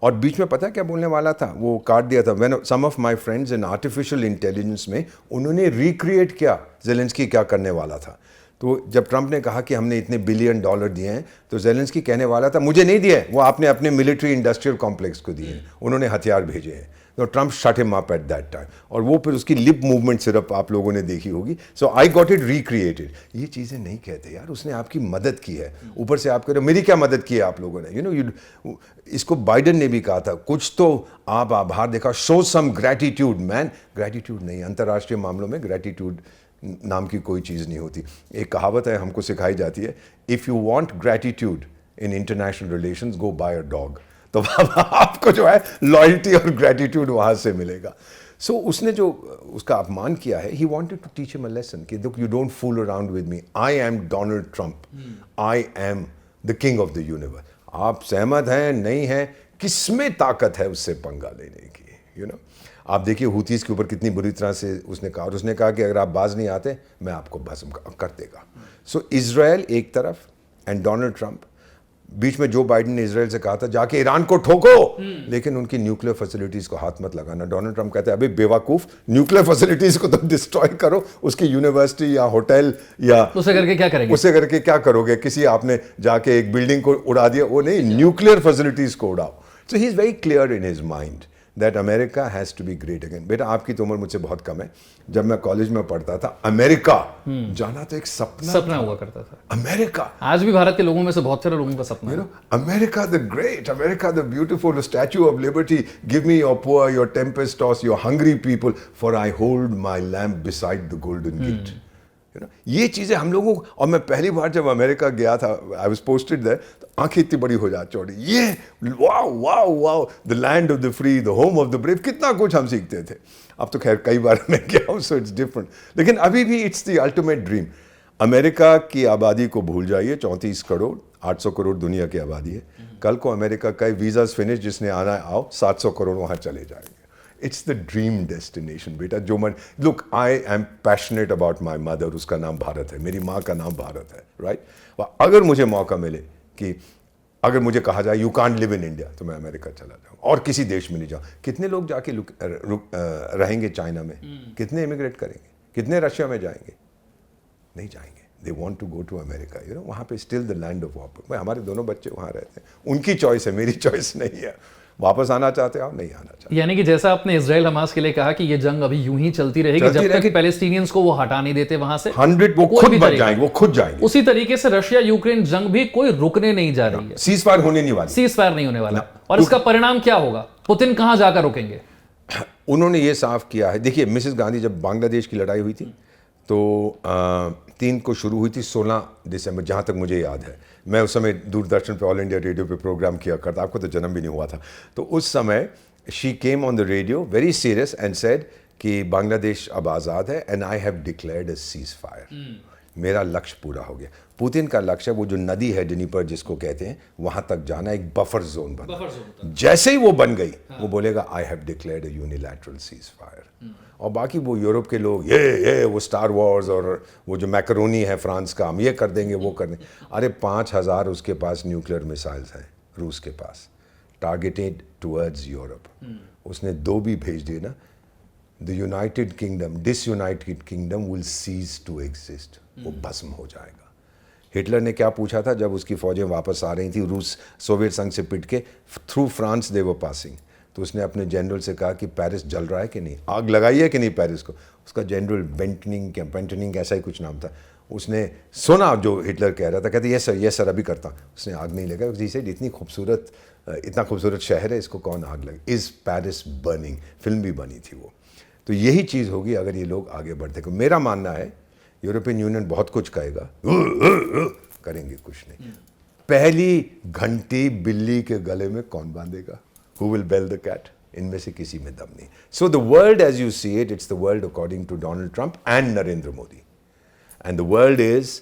और बीच में पता क्या बोलने वाला था, वो काट दिया था। When some of my friends in artificial intelligence में उन्होंने रिक्रिएट किया जेलेंस्की क्या करने वाला था। तो जब ट्रंप ने कहा कि हमने इतने बिलियन डॉलर दिए हैं, तो ज़ेलेंस्की कहने वाला था मुझे नहीं दिए, वो आपने अपने मिलिट्री इंडस्ट्रियल कॉम्प्लेक्स को दिए हैं, उन्होंने हथियार भेजे हैं। तो Trump shut him up at that time, और वो फिर उसकी लिप मूवमेंट सिर्फ आप लोगों ने देखी होगी, सो आई गॉट इट रिक्रिएटेड। ये चीज़ें नहीं कहते यार, उसने आपकी मदद की है, ऊपर से आप कह रहे हो मेरी क्या मदद की है आप लोगों ने, इसको बाइडन ने भी कहा था, कुछ तो आप आभार देखा, show some gratitude man. Gratitude नहीं, अंतर्राष्ट्रीय मामलों में ग्रैटिट्यूड नाम की कोई चीज़ नहीं होती। एक कहावत है हमको सिखाई जाती है, if you want gratitude in international relations go buy a dog. तो आपको जो है लॉयल्टी और ग्रैटिट्यूड वहाँ से मिलेगा। सो उसने जो उसका अपमान किया है, he wanted to teach him a lesson कि look, you don't fool around with me, I am Donald Trump, I am the king of the universe. आप सहमत हैं नहीं हैं, किसमें ताकत है उससे पंगा लेने की, आप देखिए हुतीस के ऊपर कितनी बुरी तरह से उसने कहा, और उसने कहा कि अगर आप बाज नहीं आते मैं आपको भस्म कर देगा। सो इजराइल एक तरफ एंड डोनाल्ड ट्रंप, बीच में जो बाइडेन ने इजराइल से कहा था जाके ईरान को ठोको, लेकिन उनकी न्यूक्लियर फैसिलिटीज को हाथ मत लगाना। डोनाल्ड ट्रंप कहते हैं अभी बेवकूफ, न्यूक्लियर फैसिलिटीज को तुम डिस्ट्रॉय करो, उसकी यूनिवर्सिटी या होटल या उसे करके क्या करेंगे, उसे करके क्या करोगे, किसी आपने जाके एक बिल्डिंग को उड़ा दिया, वो नहीं, न्यूक्लियर फैसिलिटीज को उड़ाओ। So he is very clear in his mind that America has to be great again. बेटा आपकी तो उम्र मुझसे बहुत कम है, जब मैं कॉलेज में पढ़ता था अमेरिका जाना तो एक सपना हुआ करता था। अमेरिका आज भी भारत के लोगों में से बहुत सारे लोगों का सपना है। America the great, America the beautiful, statue of liberty, give me your poor, your tempest tossed, your hungry people, for I hold my lamp beside the golden gate. ये चीजें हम लोगों को, और मैं पहली बार जब अमेरिका गया था, आई वाज पोस्टेड देयर, तो आंखें इतनी बड़ी हो जाती चौड़ी, ये wow wow wow, the land of the free, the home of the brave, कितना कुछ हम सीखते थे। अब तो खैर कई बार मैं गया हूं, सो इट्स डिफरेंट, लेकिन अभी भी it's the ultimate dream. America की आबादी को भूल जाइए, 34 करोड़, 800 करोड़ दुनिया की आबादी है। कल को अमेरिका का वीजाज फिनिश, जिसने आना है आओ, 700 करोड़ वहां चले जाएंगे। इट्स द ड्रीम डेस्टिनेशन बेटा। जो मन, look I am passionate about my mother, उसका नाम भारत है, मेरी माँ का नाम भारत है, राइट। अगर मुझे मौका मिले कि अगर मुझे कहा जाए you can't live in India, तो मैं अमेरिका चला जाऊँ और किसी देश में नहीं जाऊँ। कितने लोग जाके रहेंगे चाइना में, कितने इमिग्रेट करेंगे, कितने रशिया में जाएंगे, नहीं जाएंगे। They want to go to America, वहाँ पे still the land of op. हमारे दोनों बच्चे वहाँ रहते हैं, उनकी चॉइस है, मेरी चॉइस नहीं है। वापस आना चाहते हो, नहीं आना चाहते। यानी कि जैसा आपने इजराइल हमास के लिए कहा कि ये जंग अभी यूं ही चलती रहेगी जब तक पैलेस्टीनियंस को वो हटा नहीं देते वहां से। 100 वो खुद बच जाएंगे, वो खुद जाएंगे। उसी तरीके से रशिया यूक्रेन जंग भी कोई रुकने नहीं जा रही है, सीज फायर होने नहीं वाली, सीज फायर नहीं होने वाला। और इसका परिणाम क्या होगा, पुतिन कहां जाकर रुकेंगे? उन्होंने ये साफ किया है। देखिए मिसेस गांधी, जब बांग्लादेश की लड़ाई हुई थी तो 3 को शुरू हुई थी, 16 दिसंबर जहाँ तक मुझे याद है। मैं उस समय दूरदर्शन पे, ऑल इंडिया रेडियो पे प्रोग्राम किया करता, आपको तो जन्म भी नहीं हुआ था। तो उस समय she came on the radio very serious and said कि बांग्लादेश अब आज़ाद है and I have declared a cease fire. मेरा लक्ष्य पूरा हो गया। पुतिन का लक्ष्य, वो जो नदी है डिनीपर जिसको कहते हैं, वहाँ तक जाना, एक बफर जोन बना। जैसे ही वो बन गई, वो बोलेगा I have declared a unilateral cease fire. और बाकी वो यूरोप के लोग ये वो स्टार वॉर्स और वो जो मैकरोनी है फ्रांस का, हम ये कर देंगे वो कर देंगे। अरे 5000 उसके पास न्यूक्लियर मिसाइल्स हैं, रूस के पास, टारगेटेड टुवर्ड्स यूरोप। उसने 2 भी भेज दिए ना, the United Kingdom, disunited Kingdom will cease to exist, वो भस्म हो जाएगा। हिटलर ने क्या पूछा था जब उसकी फौजें वापस आ रही थी रूस सोवियत संघ से पिट के, through France they were passing, तो उसने अपने जनरल से कहा कि पेरिस जल रहा है कि नहीं, आग लगाई है कि नहीं पेरिस को। उसका जनरल बेंटनिंग ऐसा ही कुछ नाम था। उसने सुना जो हिटलर कह रहा था, कहते ये सर अभी करता। उसने आग नहीं लगाई, जिसे इतना खूबसूरत शहर है, इसको कौन आग लगे। इज़ पेरिस बर्निंग, फिल्म भी बनी थी वो। तो यही चीज़ होगी अगर ये लोग आगे बढ़ते। मेरा मानना है यूरोपियन यूनियन बहुत कुछ कहेगा, करेंगे कुछ नहीं। पहली घंटी बिल्ली के गले में कौन बांधेगा? Who will bell the cat? इनमें से किसी में दम नहीं। So the world as you see it, it's the world according to Donald Trump and Narendra Modi. And the world is,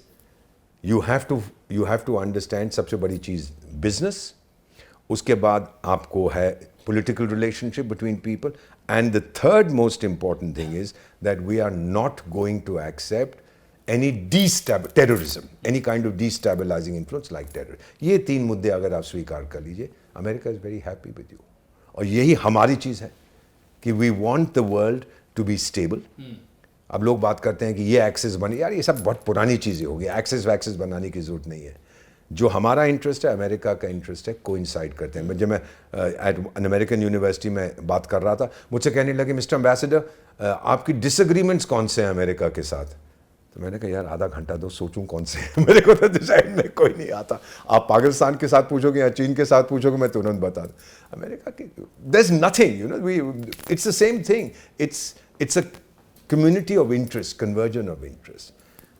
you have to understand सबसे बड़ी चीज़ business, उसके बाद आपको है political relationship between people, and the third most important thing is that we are not going to accept any terrorism, any kind of destabilizing influence like terror. ये 3 मुद्दे अगर आप स्वीकार कर लीजिए, America is very happy with you. और यही हमारी चीज़ है कि we want the world to be stable, अब लोग बात करते हैं कि ये एक्सेस बने, यार ये सब बहुत पुरानी चीज़ें हो गई, एक्सेस वैक्सेस बनाने की ज़रूरत नहीं है। जो हमारा इंटरेस्ट है, अमेरिका का इंटरेस्ट है, कोइंसाइड करते हैं। जब मैं एट एन अमेरिकन यूनिवर्सिटी में बात कर रहा था, मुझसे कहने लगे मिस्टर एम्बेसडर आपकी डिसएग्रीमेंट्स कौन से हैं अमेरिका के साथ? तो मैंने कहा यार आधा घंटा दो, सोचूं कौन से मेरे को तो डिसाइड में कोई नहीं आता। आप पाकिस्तान के साथ पूछोगे या चीन के साथ पूछोगे, मैं तुरंत बता दूं। अमेरिका की there is nothing, you know, we it's the same thing, it's a community of interest, convergence of interest.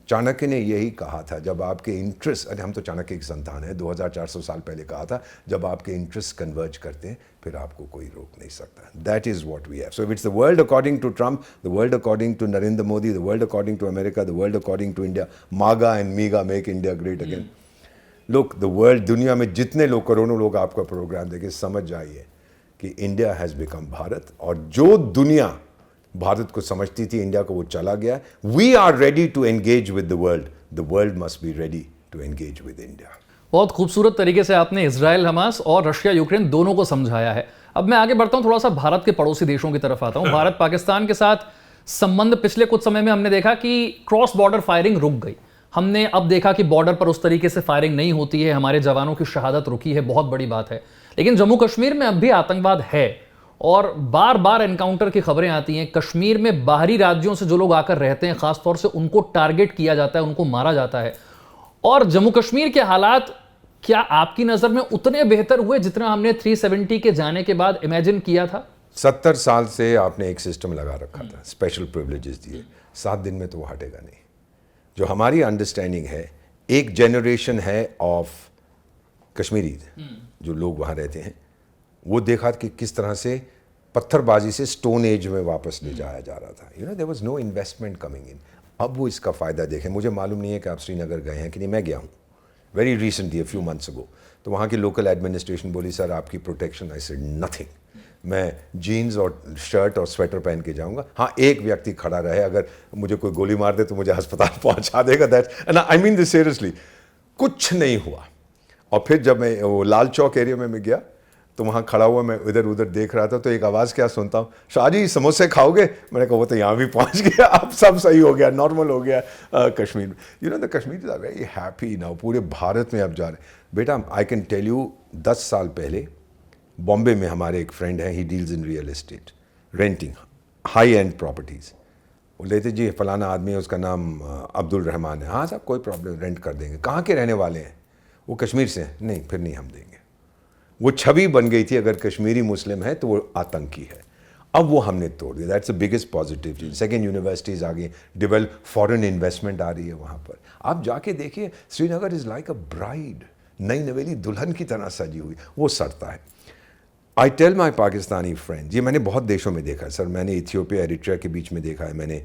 Chanakya ने यही कहा था, जब आपके इंटरेस्ट, अरे हम तो चाणक्य की संतान है, 2400 साल पहले कहा था, जब आपके इंटरेस्ट कन्वर्ज करते हैं फिर आपको कोई रोक नहीं सकता। That is what we have. So it's the world according to Trump, the world according to Narendra Modi, the world according to America, the world according to India, MAGA and MIGA, make India great again. लोग the world, दुनिया में जितने लोग, करोड़ों लोग आपका programme देखें, समझ जाइए कि इंडिया हैज़ बिकम भारत, और जो दुनिया भारत को समझती थी इंडिया को, वो चला गया। We are ready to engage with the world must be ready to engage with India. बहुत खूबसूरत तरीके से आपने इजराइल, हमास और रशिया यूक्रेन दोनों को समझाया है। अब मैं आगे बढ़ता हूं, थोड़ा सा भारत के पड़ोसी देशों की तरफ आता हूं। भारत पाकिस्तान के साथ संबंध पिछले कुछ समय में हमने देखा कि क्रॉस बॉर्डर फायरिंग रुक गई। हमने अब देखा कि बॉर्डर पर उस तरीके से फायरिंग नहीं होती है, हमारे जवानों की शहादत रुकी है, बहुत बड़ी बात है। लेकिन जम्मू कश्मीर में अब भी आतंकवाद है और बार बार एनकाउंटर की खबरें आती हैं। कश्मीर में बाहरी राज्यों से जो लोग आकर रहते हैं, खासतौर से उनको टारगेट किया जाता है, उनको मारा जाता है। और जम्मू कश्मीर के हालात क्या आपकी नजर में उतने बेहतर हुए जितना हमने 370 के जाने के बाद इमेजिन किया था? 70 साल से आपने एक सिस्टम लगा रखा था, स्पेशल प्रिविलेजेस दिए, 7 दिन में तो वो हटेगा नहीं। जो हमारी अंडरस्टैंडिंग है, एक जनरेशन है ऑफ कश्मीरी जो लोग वहाँ रहते हैं, वो देखा कि किस तरह से पत्थरबाजी से स्टोन एज में वापस ले जाया जा रहा था। You know, there was no investment coming in. अब वो इसका फ़ायदा देखें। मुझे मालूम नहीं है कि आप श्रीनगर गए हैं कि नहीं, मैं गया हूँ very recently, few months ago. तो वहाँ की लोकल एडमिनिस्ट्रेशन बोली सर आपकी प्रोटेक्शन। आई सेड नथिंग, मैं जीन्स और शर्ट और स्वेटर पहन के जाऊँगा। हाँ, एक व्यक्ति खड़ा रहे, अगर मुझे कोई गोली मार दे तो मुझे अस्पताल पहुँचा देगा। That's, and I mean this seriously. कुछ नहीं हुआ। और फिर जब मैं वो लाल चौक एरिया में गया तो वहाँ खड़ा हुआ मैं इधर उधर देख रहा था, तो एक आवाज़ क्या सुनता हूँ, शाहजी समोसे खाओगे? मैंने कहा वो तो यहाँ भी पहुँच गया, अब सब सही हो गया, नॉर्मल हो गया कश्मीर में। You know, the Kashmir are very happy now, पूरे भारत में अब जा रहे। बेटा आई कैन टेल यू, 10 साल पहले बॉम्बे में हमारे एक फ्रेंड है, he deals in real estate, renting high and properties. वो लेते जी फलाना आदमी है, उसका नाम अब्दुल रहमान है। हाँ साहब कोई प्रॉब्लम, रेंट कर देंगे। कहाँ के रहने वाले हैं? वो कश्मीर से हैं। नहीं, फिर नहीं हम देंगे। वो छवि बन गई थी, अगर कश्मीरी मुस्लिम है तो वो आतंकी है। अब वो हमने तोड़ दिया। दैट्स द बिगेस्ट पॉजिटिव चीज। सेकेंड, यूनिवर्सिटीज़ आ गई, डेवलप फॉरेन इन्वेस्टमेंट आ रही है वहाँ पर। आप जाके देखिए, Srinagar is like a bride, नई नवेली दुल्हन की तरह सजी हुई, वो सड़ता है। I tell my Pakistani friends, ये मैंने बहुत देशों में देखा है सर। मैंने इथियोपिया, एरिट्रिया के बीच में देखा है, मैंने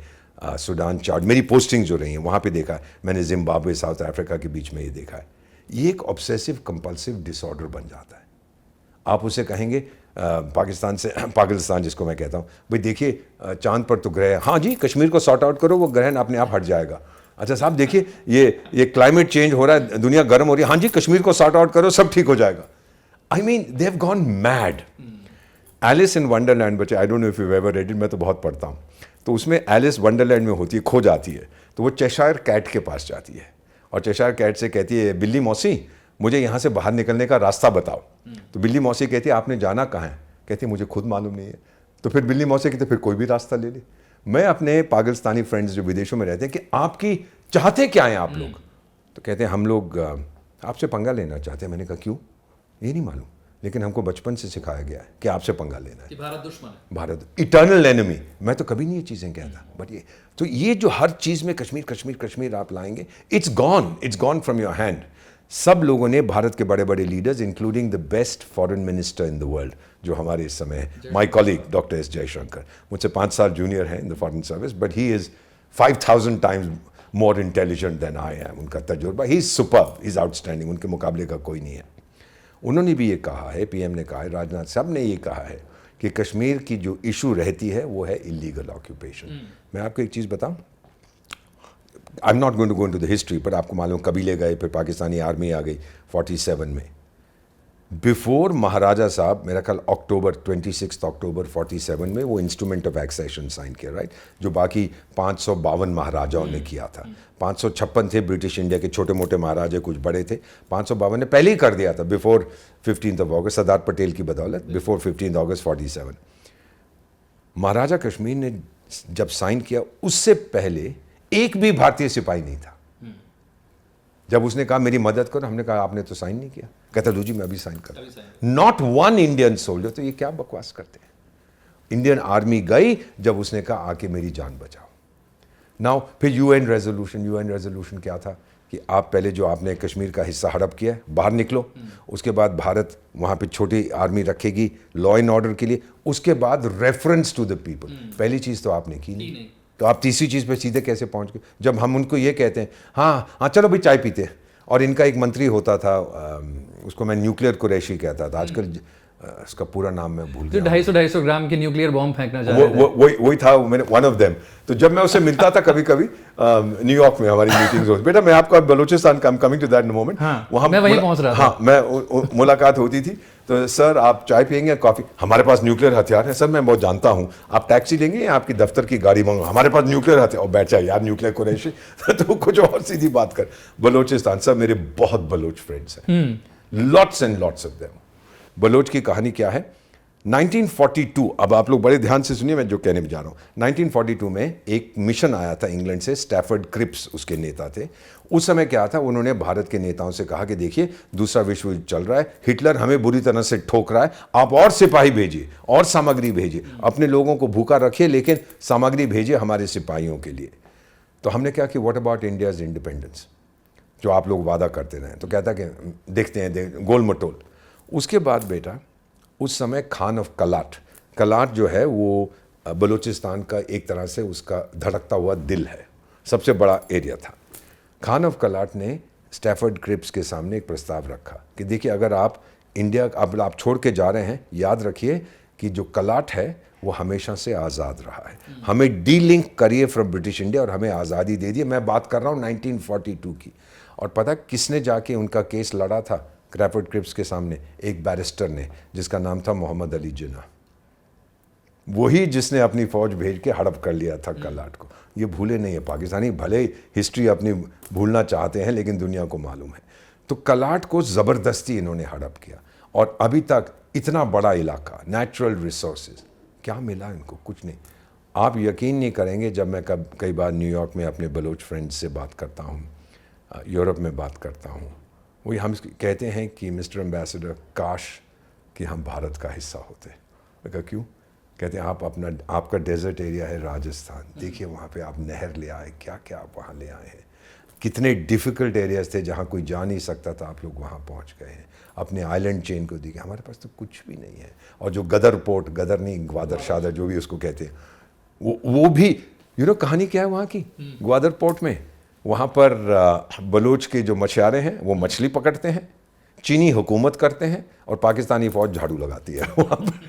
सूडान, चाड, मेरी पोस्टिंग जो रही है वहाँ पे देखा है, मैंने जिम्बाब्वे, साउथ अफ्रीका के बीच में ये देखा है। ये एक ऑब्सेसिव कंपल्सिव डिसऑर्डर बन जाता है। आप उसे कहेंगे पाकिस्तान से, पाकिस्तान जिसको मैं कहता हूँ, भाई देखिए चांद पर तो ग्रह है, हाँ जी कश्मीर को सॉर्ट आउट करो, वो ग्रहण अपने आप हट जाएगा। अच्छा साहब देखिए ये क्लाइमेट चेंज हो रहा है, दुनिया गर्म हो रही है, हाँ जी कश्मीर को सॉर्ट आउट करो, सब ठीक हो जाएगा। I mean they have gone mad. Alice in Wonderland, बच्चे I don't know if you ever read it, मैं तो बहुत पढ़ता हूँ। तो उसमें एलिस वंडरलैंड में होती है, खो जाती है, तो वो चेशायर कैट के पास जाती है और चेशायर कैट से कहती है, बिल्ली मौसी मुझे यहाँ से बाहर निकलने का रास्ता बताओ। तो बिल्ली मौसी कहती है आपने जाना कहाँ है? कहती है मुझे खुद मालूम नहीं है। तो फिर बिल्ली मौसी कहती है फिर कोई भी रास्ता ले ले। मैं अपने पाकिस्तानी फ्रेंड्स जो विदेशों में रहते हैं कि आपकी चाहते क्या हैं आप लोग? तो कहते हैं हम लोग आपसे पंगा लेना चाहते हैं। मैंने कहा क्यों? ये नहीं मालूम, लेकिन हमको बचपन से सिखाया गया है कि आपसे पंगा लेना है कि भारत दुश्मन है, भारत इटर्नल एनिमी। मैं तो कभी नहीं ये चीज़ें कहता, बट ये तो ये जो हर चीज़ में कश्मीर कश्मीर कश्मीर आप लाएंगे, it's gone from your hand. सब लोगों ने, भारत के बड़े बड़े leaders including the best foreign minister in the world जो हमारे इस समय है, my colleague doctor S Jaishankar, मुझसे 5 साल जूनियर है in the foreign service, but he is 5000 times more intelligent than I am. उनका तजुर्बा, he is superb, he is outstanding, उनके मुकाबले का कोई नहीं है। उन्होंने भी ये कहा है, पीएम ने कहा है, राजनाथ साहब ने ये कहा है कि कश्मीर की जो इशू रहती है वो है इलीगल ऑक्यूपेशन। मैं आपको एक चीज़ बताऊं, I am not going to go into the history, पर आपको मालूम कबीले गए, फिर पाकिस्तानी आर्मी आ गई 47 में। बिफोर महाराजा साहब, मेरा ख्याल अक्टूबर 26 अक्टूबर 47 में वो इंस्ट्रूमेंट ऑफ एक्सेशन साइन किया, राइट, जो बाकी 552 महाराजाओं ने किया था। 556 थे ब्रिटिश इंडिया के छोटे मोटे महाराजा, कुछ बड़े थे। 552 ने पहले ही कर दिया था, बिफोर 15 अगस्त, सरदार पटेल की बदौलत, बिफोर 15 अगस्त 47। महाराजा कश्मीर ने जब साइन किया, उससे पहले एक भी भारतीय सिपाही नहीं था। जब उसने कहा मेरी मदद करो, हमने कहा आपने तो साइन नहीं किया। कहता लू जी मैं अभी साइन कर, नॉट वन इंडियन सोल्जर। तो ये क्या बकवास करते हैं। इंडियन आर्मी गई जब उसने कहा आके मेरी जान बचाओ। नाउ फिर यूएन रेजोल्यूशन क्या था कि आप पहले जो आपने कश्मीर का हिस्सा हड़प किया है, बाहर निकलो। उसके बाद भारत वहाँ पे छोटी आर्मी रखेगी लॉ एंड ऑर्डर के लिए। उसके बाद रेफरेंस टू द पीपल। पहली चीज़ तो आपने की नहीं। तो आप तीसरी चीज़ पे सीधे कैसे पहुँच गए? जब हम उनको ये कहते हैं हाँ चलो भाई चाय पीते हैं। और इनका एक मंत्री होता था, उसको मैं न्यूक्लियर कुरैशी कहता था, आजकल उसका पूरा नाम मैं भूल गया। 250 ग्राम की न्यूक्लियर बॉम्ब फेंकना चाह रहे थे। वही था, मैंने वन ऑफ देम। तो जब मैं उससे मिलता था कभी कभी न्यूयॉर्क में हमारी मीटिंग्स होती, बेटा मैं आपको Balochistan coming to that in moment, वहाँ मैं वहीं पहुंच रहा था। हाँ, मैं मुलाकात होती थी। तो सर आप चाय पियेंगे, कॉफी? हमारे पास न्यूक्लियर हथियार है। सर मैं बहुत जानता हूँ, आप टैक्सी लेंगे या आपकी दफ्तर की गाड़ी मंगो? हमारे पास न्यूक्लियर हथियार। और बैठ जाए यार न्यूक्लियर कुरैशी। तो कुछ और सीधी बात कर। बलूचिस्तान, सर मेरे बहुत बलोच फ्रेंड्स हैं, lots and lots of them. Baloch की कहानी क्या है? 1942, अब आप लोग बड़े ध्यान से सुनिए मैं जो कहने में जा रहा हूँ। 1942 में एक मिशन आया था इंग्लैंड से, स्टैफर्ड क्रिप्स उसके नेता थे। उस समय क्या था, उन्होंने भारत के नेताओं से कहा कि देखिए दूसरा विश्व युद्ध चल रहा है, हिटलर हमें बुरी तरह से ठोक रहा है, आप और सिपाही भेजिए और सामग्री भेजिए, अपने लोगों को भूखा रखिए लेकिन सामग्री भेजिए हमारे सिपाहियों के लिए। तो हमने कहा कि व्हाट अबाउट इंडियाज इंडिपेंडेंस, जो आप लोग वादा करते रहे। तो कहता कि देखते हैं गोल मटोल। उसके बाद बेटा उस समय खान ऑफ कलाट जो है वो बलूचिस्तान का एक तरह से उसका धड़कता हुआ दिल है, सबसे बड़ा एरिया था। खान ऑफ कलाट ने स्टैफर्ड क्रिप्स के सामने एक प्रस्ताव रखा कि देखिए अगर आप इंडिया अब आप छोड़ के जा रहे हैं, याद रखिए कि जो कलाट है वो हमेशा से आज़ाद रहा है, हमें डीलिंक करिए फ्रॉम ब्रिटिश इंडिया और हमें आज़ादी दे दिए। मैं बात कर रहा हूँ 1942 की। और पता किसने जाके उनका केस लड़ा था स्टैफर्ड क्रिप्स के सामने? एक बैरिस्टर ने, जिसका नाम था मोहम्मद अली जिन्ना। वही जिसने अपनी फौज भेज के हड़प कर लिया था कलाट को। ये भूले नहीं है पाकिस्तानी, भले हिस्ट्री अपनी भूलना चाहते हैं लेकिन दुनिया को मालूम है। तो कलाट को ज़बरदस्ती इन्होंने हड़प किया और अभी तक इतना बड़ा इलाका, नेचुरल रिसोर्सेज, क्या मिला इनको? कुछ नहीं। आप यकीन नहीं करेंगे, जब मैं कई बार न्यूयॉर्क में अपने बलोच फ्रेंड्स से बात करता हूँ, यूरोप में बात करता हूँ, वही हम कहते हैं कि मिस्टर एम्बेसडर काश कि हम भारत का हिस्सा होते। मैं कहा क्यों? कहते हैं आपका डेजर्ट एरिया है राजस्थान, देखिए वहाँ पे आप नहर ले आए, क्या क्या आप वहाँ ले आए हैं। कितने डिफ़िकल्ट एरियाज थे जहाँ कोई जा नहीं सकता था, आप लोग वहाँ पहुँच गए हैं। अपने आइलैंड चेन को देखिए, हमारे पास तो कुछ भी नहीं है। और जो गदर पोर्ट, गदर नहीं ग्वादर शादर जो भी उसको कहते हैं, वो भी कहानी क्या है वहाँ की। ग्वादर पोर्ट में वहाँ पर बलूच के जो मछुआरे हैं वो मछली पकड़ते हैं, चीनी हुकूमत करते हैं और पाकिस्तानी फौज झाड़ू लगाती है वहाँ पर।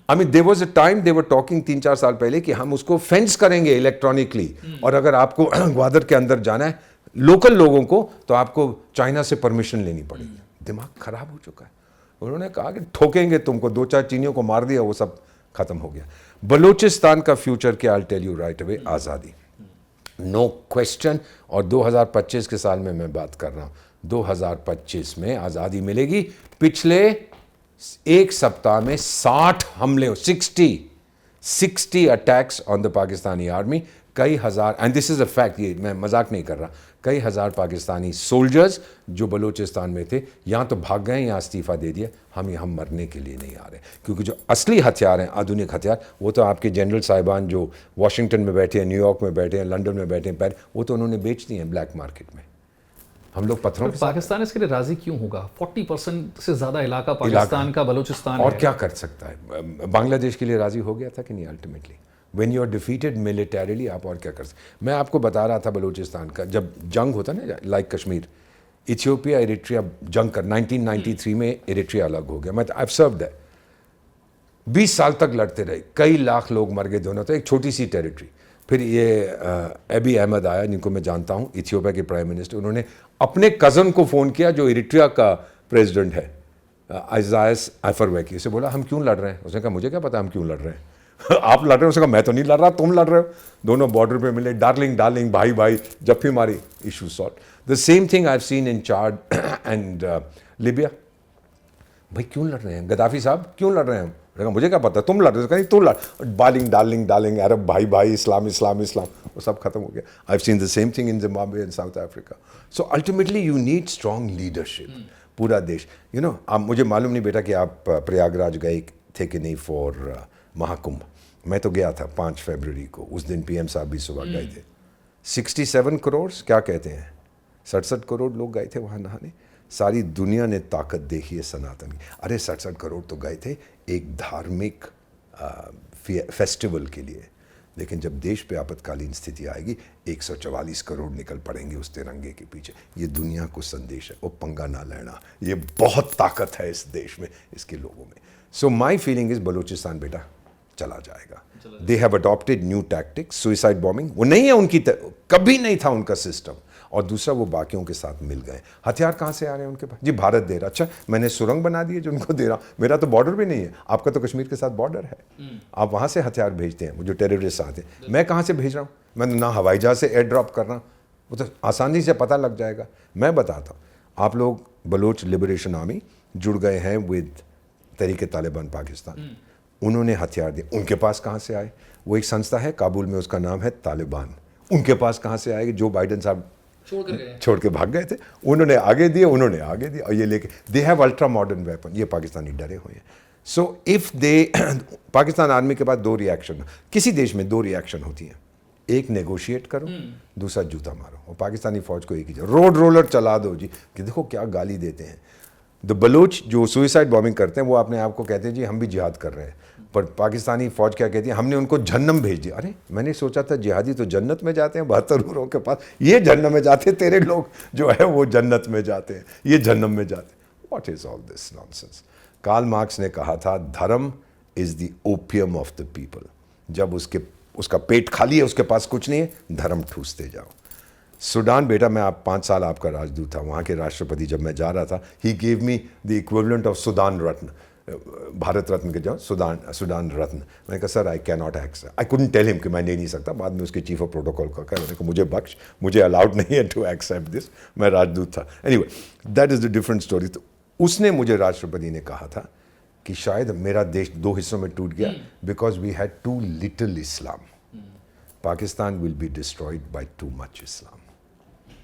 I mean there was a time they were talking 3-4 साल पहले कि हम उसको फेंस करेंगे इलेक्ट्रॉनिकली, और अगर आपको ग्वादर के अंदर जाना है लोकल लोगों को तो आपको चाइना से परमिशन लेनी पड़ेगी। दिमाग खराब हो चुका है। उन्होंने कहा कि ठोकेंगे तुमको, 2-4 चीनियों को मार दिया, वो सब खत्म हो गया। बलूचिस्तान का फ्यूचर क्या? I tell you right away, आज़ादी, नो क्वेश्चन। और 2025 के साल में मैं बात कर रहा हूँ, 2025 में आज़ादी मिलेगी। पिछले एक सप्ताह में 60 हमले, 60 attacks on the Pakistani army. कई हज़ार, and this is a fact, ये मैं मजाक नहीं कर रहा, कई हज़ार पाकिस्तानी सोल्जर्स जो बलूचिस्तान में थे यहाँ तो भाग गए, यहाँ इस्तीफ़ा दे दिया। हम यहाँ मरने के लिए नहीं आ रहे, क्योंकि जो असली हथियार हैं, आधुनिक हथियार, वो तो आपके जनरल साहिबान जो वाशिंगटन में बैठे हैं, न्यूयॉर्क में बैठे हैं, लंदन में बैठे हैं, वो तो उन्होंने बेच दिए हैं ब्लैक मार्केट में। हम लोग पत्थरों के पाकिस्तान इसके लिए राजी क्यों होगा? 40% से ज़्यादा इलाका पाकिस्तान का बलूचिस्तान और है। क्या कर सकता है? बांग्लादेश के लिए राजी हो गया था कि नहीं? Ultimately when you are defeated militarily, आप और क्या कर सकते? मैं आपको बता रहा था बलूचिस्तान का, जब जंग होता ना, लाइक कश्मीर, इथियोपिया इरिट्रिया जंग कर 1993 में इरिट्रिया अलग हो गया। मैं आई हैव सर्व्ड दैट, 20 साल तक लड़ते रहे, कई लाख लोग मर गए दोनों, तो एक छोटी सी टेरिटरी। फिर ये एबी अहमद आया, जिनको मैं जानता हूँ, इथियोपिया के प्राइम मिनिस्टर, उन्होंने अपने कज़न को फ़ोन किया जो इरिट्रिया का प्रेसिडेंट है, आइजायस अफरवैकी से बोला हम क्यों लड़ रहे हैं? उसने कहा मुझे क्या पता हम क्यों लड़ रहे हैं आप लड़ रहे हो? उसने कहा मैं तो नहीं लड़ रहा, तुम लड़ रहे हो। दोनों बॉर्डर पे मिले, डार्लिंग डार्लिंग, भाई भाई, जप्फी मारी, issue solve. The same thing I have seen in Chad and Libya. भाई क्यों लड़ रहे हैं गद्दाफी साहब, क्यों लड़ रहे हैं? हम मुझे क्या पता, तुम लड़ रहे हो। कहीं तू लड़, डार्लिंग डार्लिंग डार्लिंग, अरब भाई भाई, इस्लाम इस्लाम इस्लाम, वो सब खत्म हो गया। I have seen the same thing in Zimbabwe and south Africa. So ultimately you need strong leadership. पूरा देश, यू नो, अब मुझे मालूम नहीं बेटा कि आप प्रयागराज गए थे कि नहीं फॉर महाकुंभ। मैं तो गया था 5 फरवरी को, उस दिन पीएम साहब भी सुबह गए थे। 67 करोड़, क्या कहते हैं, 67 करोड़ लोग गए थे वहाँ नहाने। सारी दुनिया ने ताकत देखी है सनातन की। अरे 67 करोड़ तो गए थे एक धार्मिक फेस्टिवल के लिए, लेकिन जब देश पे आपातकालीन स्थिति आएगी 144 करोड़ निकल पड़ेंगे उस तिरंगे के पीछे। ये दुनिया को संदेश है, वो पंगा ना लेना, ये बहुत ताकत है इस देश में, इसके लोगों में। सो माई फीलिंग इज बलूचिस्तान बेटा चला जाएगा। They have adopted new tactics, suicide bombing वो नहीं है उनकी, कभी नहीं था उनका सिस्टम। और दूसरा वो बाकियों के साथ मिल गए। हथियार कहाँ से आ रहे हैं उनके पास? जी भारत दे रहा। अच्छा मैंने सुरंग बना दी है जो उनको दे रहा, मेरा तो बॉर्डर भी नहीं है, आपका तो कश्मीर के साथ बॉर्डर है, आप वहाँ से हथियार भेजते हैं, जो टेररिस्ट आते हैं। मैं कहाँ से भेज रहा हूँ? मैं ना हवाई जहाज से एयर ड्रॉप कर रहा हूँ, वो तो आसानी से पता लग जाएगा। मैं बताता हूँ, आप लोग बलोच लिबरेशन आर्मी जुड़ गए हैं विद तहरीक तालिबान पाकिस्तान, उन्होंने हथियार दिए, उनके पास कहाँ से आए? वो एक संस्था है काबुल में, उसका नाम है तालिबान, उनके पास कहाँ से आएगी? जो बाइडन साहब छोड़ के भाग गए थे, उन्होंने आगे दिए, उन्होंने आगे दिया, और ये लेके they have ultra modern weapon. ये पाकिस्तानी डरे हुए हैं। So if they Pakistan army के पास 2 रिएक्शन, किसी देश में 2 रिएक्शन होती हैं, एक नेगोशिएट करो, दूसरा जूता मारो। और पाकिस्तानी फौज को एक ही रोड रोलर चला दो जी, कि देखो क्या गाली देते हैं। द बलूच जो सुइसाइड बॉम्बिंग करते हैं वो अपने आप को कहते हैं जी हम भी जिहाद कर रहे हैं, पर पाकिस्तानी फौज क्या कहती है, हमने उनको जहन्नम भेज दिया। अरे मैंने सोचा था जिहादी तो जन्नत में जाते हैं 72 हूरों के पास, ये जहन्नम में जाते हैं, तेरे लोग जो है वो जन्नत में जाते हैं, ये जहन्नम में जाते हैं। What is all this nonsense? Karl Marx ने कहा था धर्म is the opium of the people. जब उसका पेट खाली है, उसके पास कुछ नहीं है, धर्म ठूसते जाओ। सूडान बेटा, मैं 5 साल आपका राजदूत था, वहाँ के राष्ट्रपति जब मैं जा रहा था, he gave me the equivalent of Sudan Ratna, Bharat Ratna के जो सुडान रत्न। मैंने कहा sir I can not accept, I couldn't tell him कि मैं ले नहीं सकता। बाद में उसके चीफ ऑफ प्रोटोकॉल का कहा, मैंने कहा मुझे बख्श, मुझे अलाउड नहीं है टू एक्सेप्ट दिस, मैं राजदूत था। Anyway that is the different story. तो उसने मुझे, राष्ट्रपति ने कहा था कि शायद मेरा देश 2 हिस्सों में टूट गया because we had too little Islam. Pakistan will be destroyed by too much Islam.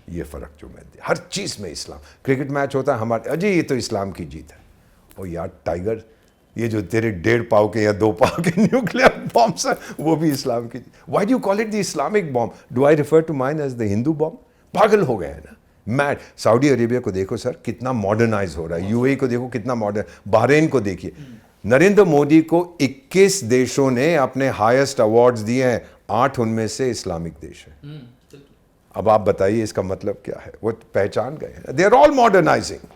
ये फर्क जो मैं, हर चीज में इस्लाम। क्रिकेट मैच होता है हमारे, अजय ये तो इस्लाम की जीत है। और यार टाइगर, ये जो तेरे 1.5 पाव के या 2 पाव के न्यूक्लियर बॉम्ब्स है, वो भी इस्लाम की। Why do you call it the Islamic bomb? Do I refer to mine as the Hindu bomb? पागल हो गए हैं ना, मैड। सऊदी अरेबिया को देखो सर कितना मॉडर्नाइज हो रहा है, यूएई को देखो कितना मॉडर्न, बहरीन को देखिए। नरेंद्र मोदी को 21 देशों ने अपने हाईएस्ट अवार्ड्स दिए हैं, 8 उनमें से इस्लामिक देश है। अब आप बताइए इसका मतलब क्या है? वो पहचान गए हैं, दे आर ऑल मॉडर्नाइजिंग।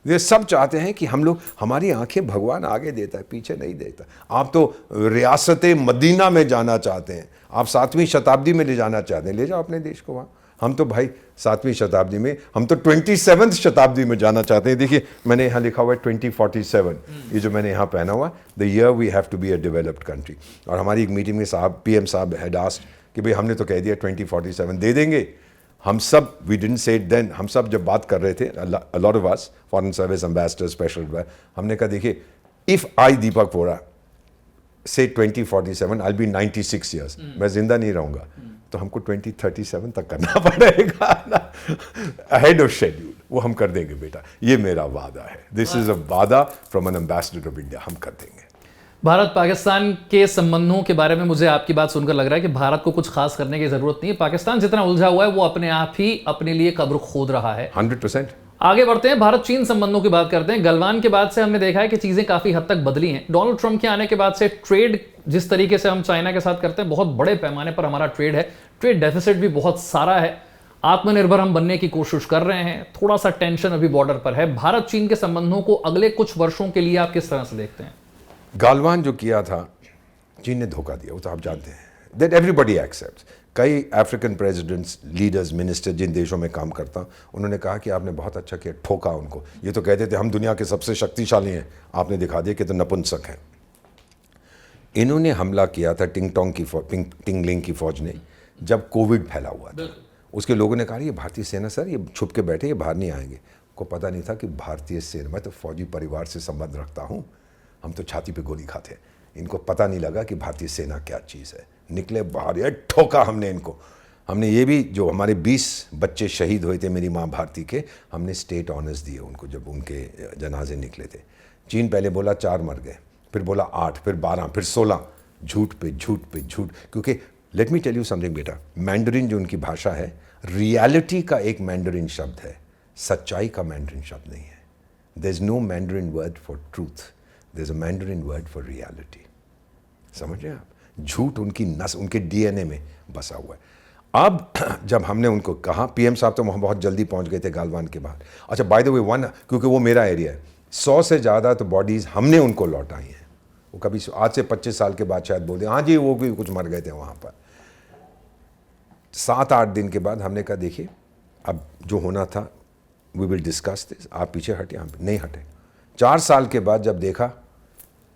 ये सब चाहते हैं कि हम लोग, हमारी आंखें भगवान आगे देता है, पीछे नहीं देता। आप तो रियासत मदीना में जाना चाहते हैं, आप 7वीं शताब्दी में ले जाना चाहते हैं, ले जाओ अपने देश को वहाँ। हम तो भाई 7वीं शताब्दी में, हम तो 27th शताब्दी में जाना चाहते हैं। देखिए मैंने यहाँ लिखा हुआ है 2047, ये जो मैंने यहाँ पहना हुआ, the year we have to be a developed country. और हमारी एक मीटिंग में साहब, पीएम साहब हैड आस्क्ड कि भाई हमने तो कह दिया 2047 दे देंगे। हम सब, we didn't say it then, हम सब जब बात कर रहे थे, a lot of us, foreign service ambassador, special, हमने कहा देखिए इफ आई दीपक वोरा से 2047 आई बी 96 ईयर्स, मैं जिंदा नहीं रहूंगा, तो हमको 2037 तक करना पड़ेगा ना, अहेड ऑफ शेड्यूल। वो हम कर देंगे बेटा, ये मेरा वादा है। दिस इज अ वादा from N ambassador of India, हम कर देंगे। भारत पाकिस्तान के संबंधों के बारे में मुझे आपकी बात सुनकर लग रहा है कि भारत को कुछ खास करने की जरूरत नहीं है। पाकिस्तान जितना उलझा हुआ है वो अपने आप ही अपने लिए कब्र खोद रहा है। 100%। आगे बढ़ते हैं, भारत चीन संबंधों की बात करते हैं। गलवान के बाद से हमने देखा है कि चीजें काफी हद तक बदली हैं। डोनाल्ड ट्रंप के आने के बाद से ट्रेड जिस तरीके से हम चाइना के साथ करते हैं, बहुत बड़े पैमाने पर हमारा ट्रेड है, ट्रेड डेफिसिट भी बहुत सारा है। आत्मनिर्भर हम बनने की कोशिश कर रहे हैं, थोड़ा सा टेंशन अभी बॉर्डर पर है। भारत चीन के संबंधों को अगले कुछ वर्षों के लिए आप किस तरह से देखते हैं? गालवान जो किया था, चीन ने धोखा दिया, वो तो आप जानते हैं, दैट एवरीबडी एक्सेप्ट्स। कई अफ्रीकन प्रेसिडेंट्स, लीडर्स, मिनिस्टर जिन देशों में काम करता हूँ, उन्होंने कहा कि आपने बहुत अच्छा किया, ठोका उनको। ये तो कहते थे हम दुनिया के सबसे शक्तिशाली हैं, आपने दिखा दिया कि तो नपुंसक हैं। इन्होंने हमला किया था टिंगलिंग की फौज ने, जब कोविड फैला हुआ था। उसके लोगों ने कहा ये भारतीय सेना सर, ये छुप के बैठे, ये बाहर नहीं आएंगे। को पता नहीं था कि भारतीय सेना, मैं तो फौजी परिवार से संबंध रखता हूँ, हम तो छाती पे गोली खाते हैं। इनको पता नहीं लगा कि भारतीय सेना क्या चीज़ है। निकले बाहर, ये ठोका हमने इनको। हमने ये भी, जो हमारे 20 बच्चे शहीद हुए थे मेरी माँ भारती के, हमने स्टेट ऑनर्स दिए उनको जब उनके जनाजे निकले थे। चीन पहले बोला 4 मर गए, फिर बोला 8, फिर 12, फिर 16। झूठ पे झूठ पे झूठ। क्योंकि let me tell you something बेटा, मैंडरिन जो उनकी भाषा है, रियलिटी का एक मैंडरिन शब्द है, सच्चाई का मैंडरिन शब्द नहीं है। There is no Mandarin word for truth, there is a Mandarin word for reality. समझ रहे हैं आप? झूठ उनकी नस, उनके डीएनए में बसा हुआ है। अब जब हमने उनको कहा, पीएम साहब तो वहाँ बहुत जल्दी पहुँच गए थे गालवान के बाद। अच्छा, बाय द वे क्योंकि वो मेरा एरिया है, 100 से ज़्यादा तो बॉडीज़ हमने उनको लौटाई हैं। वो कभी आज से 25 साल के बाद शायद बोलते हाँ जी वो भी कुछ मर गए थे वहाँ पर। 7-8 दिन के बाद हमने कहा देखिए अब जो होना था, वी विल डिस्कस दिस, आप पीछे हटे, हम नहीं हटे। 4 साल के बाद जब देखा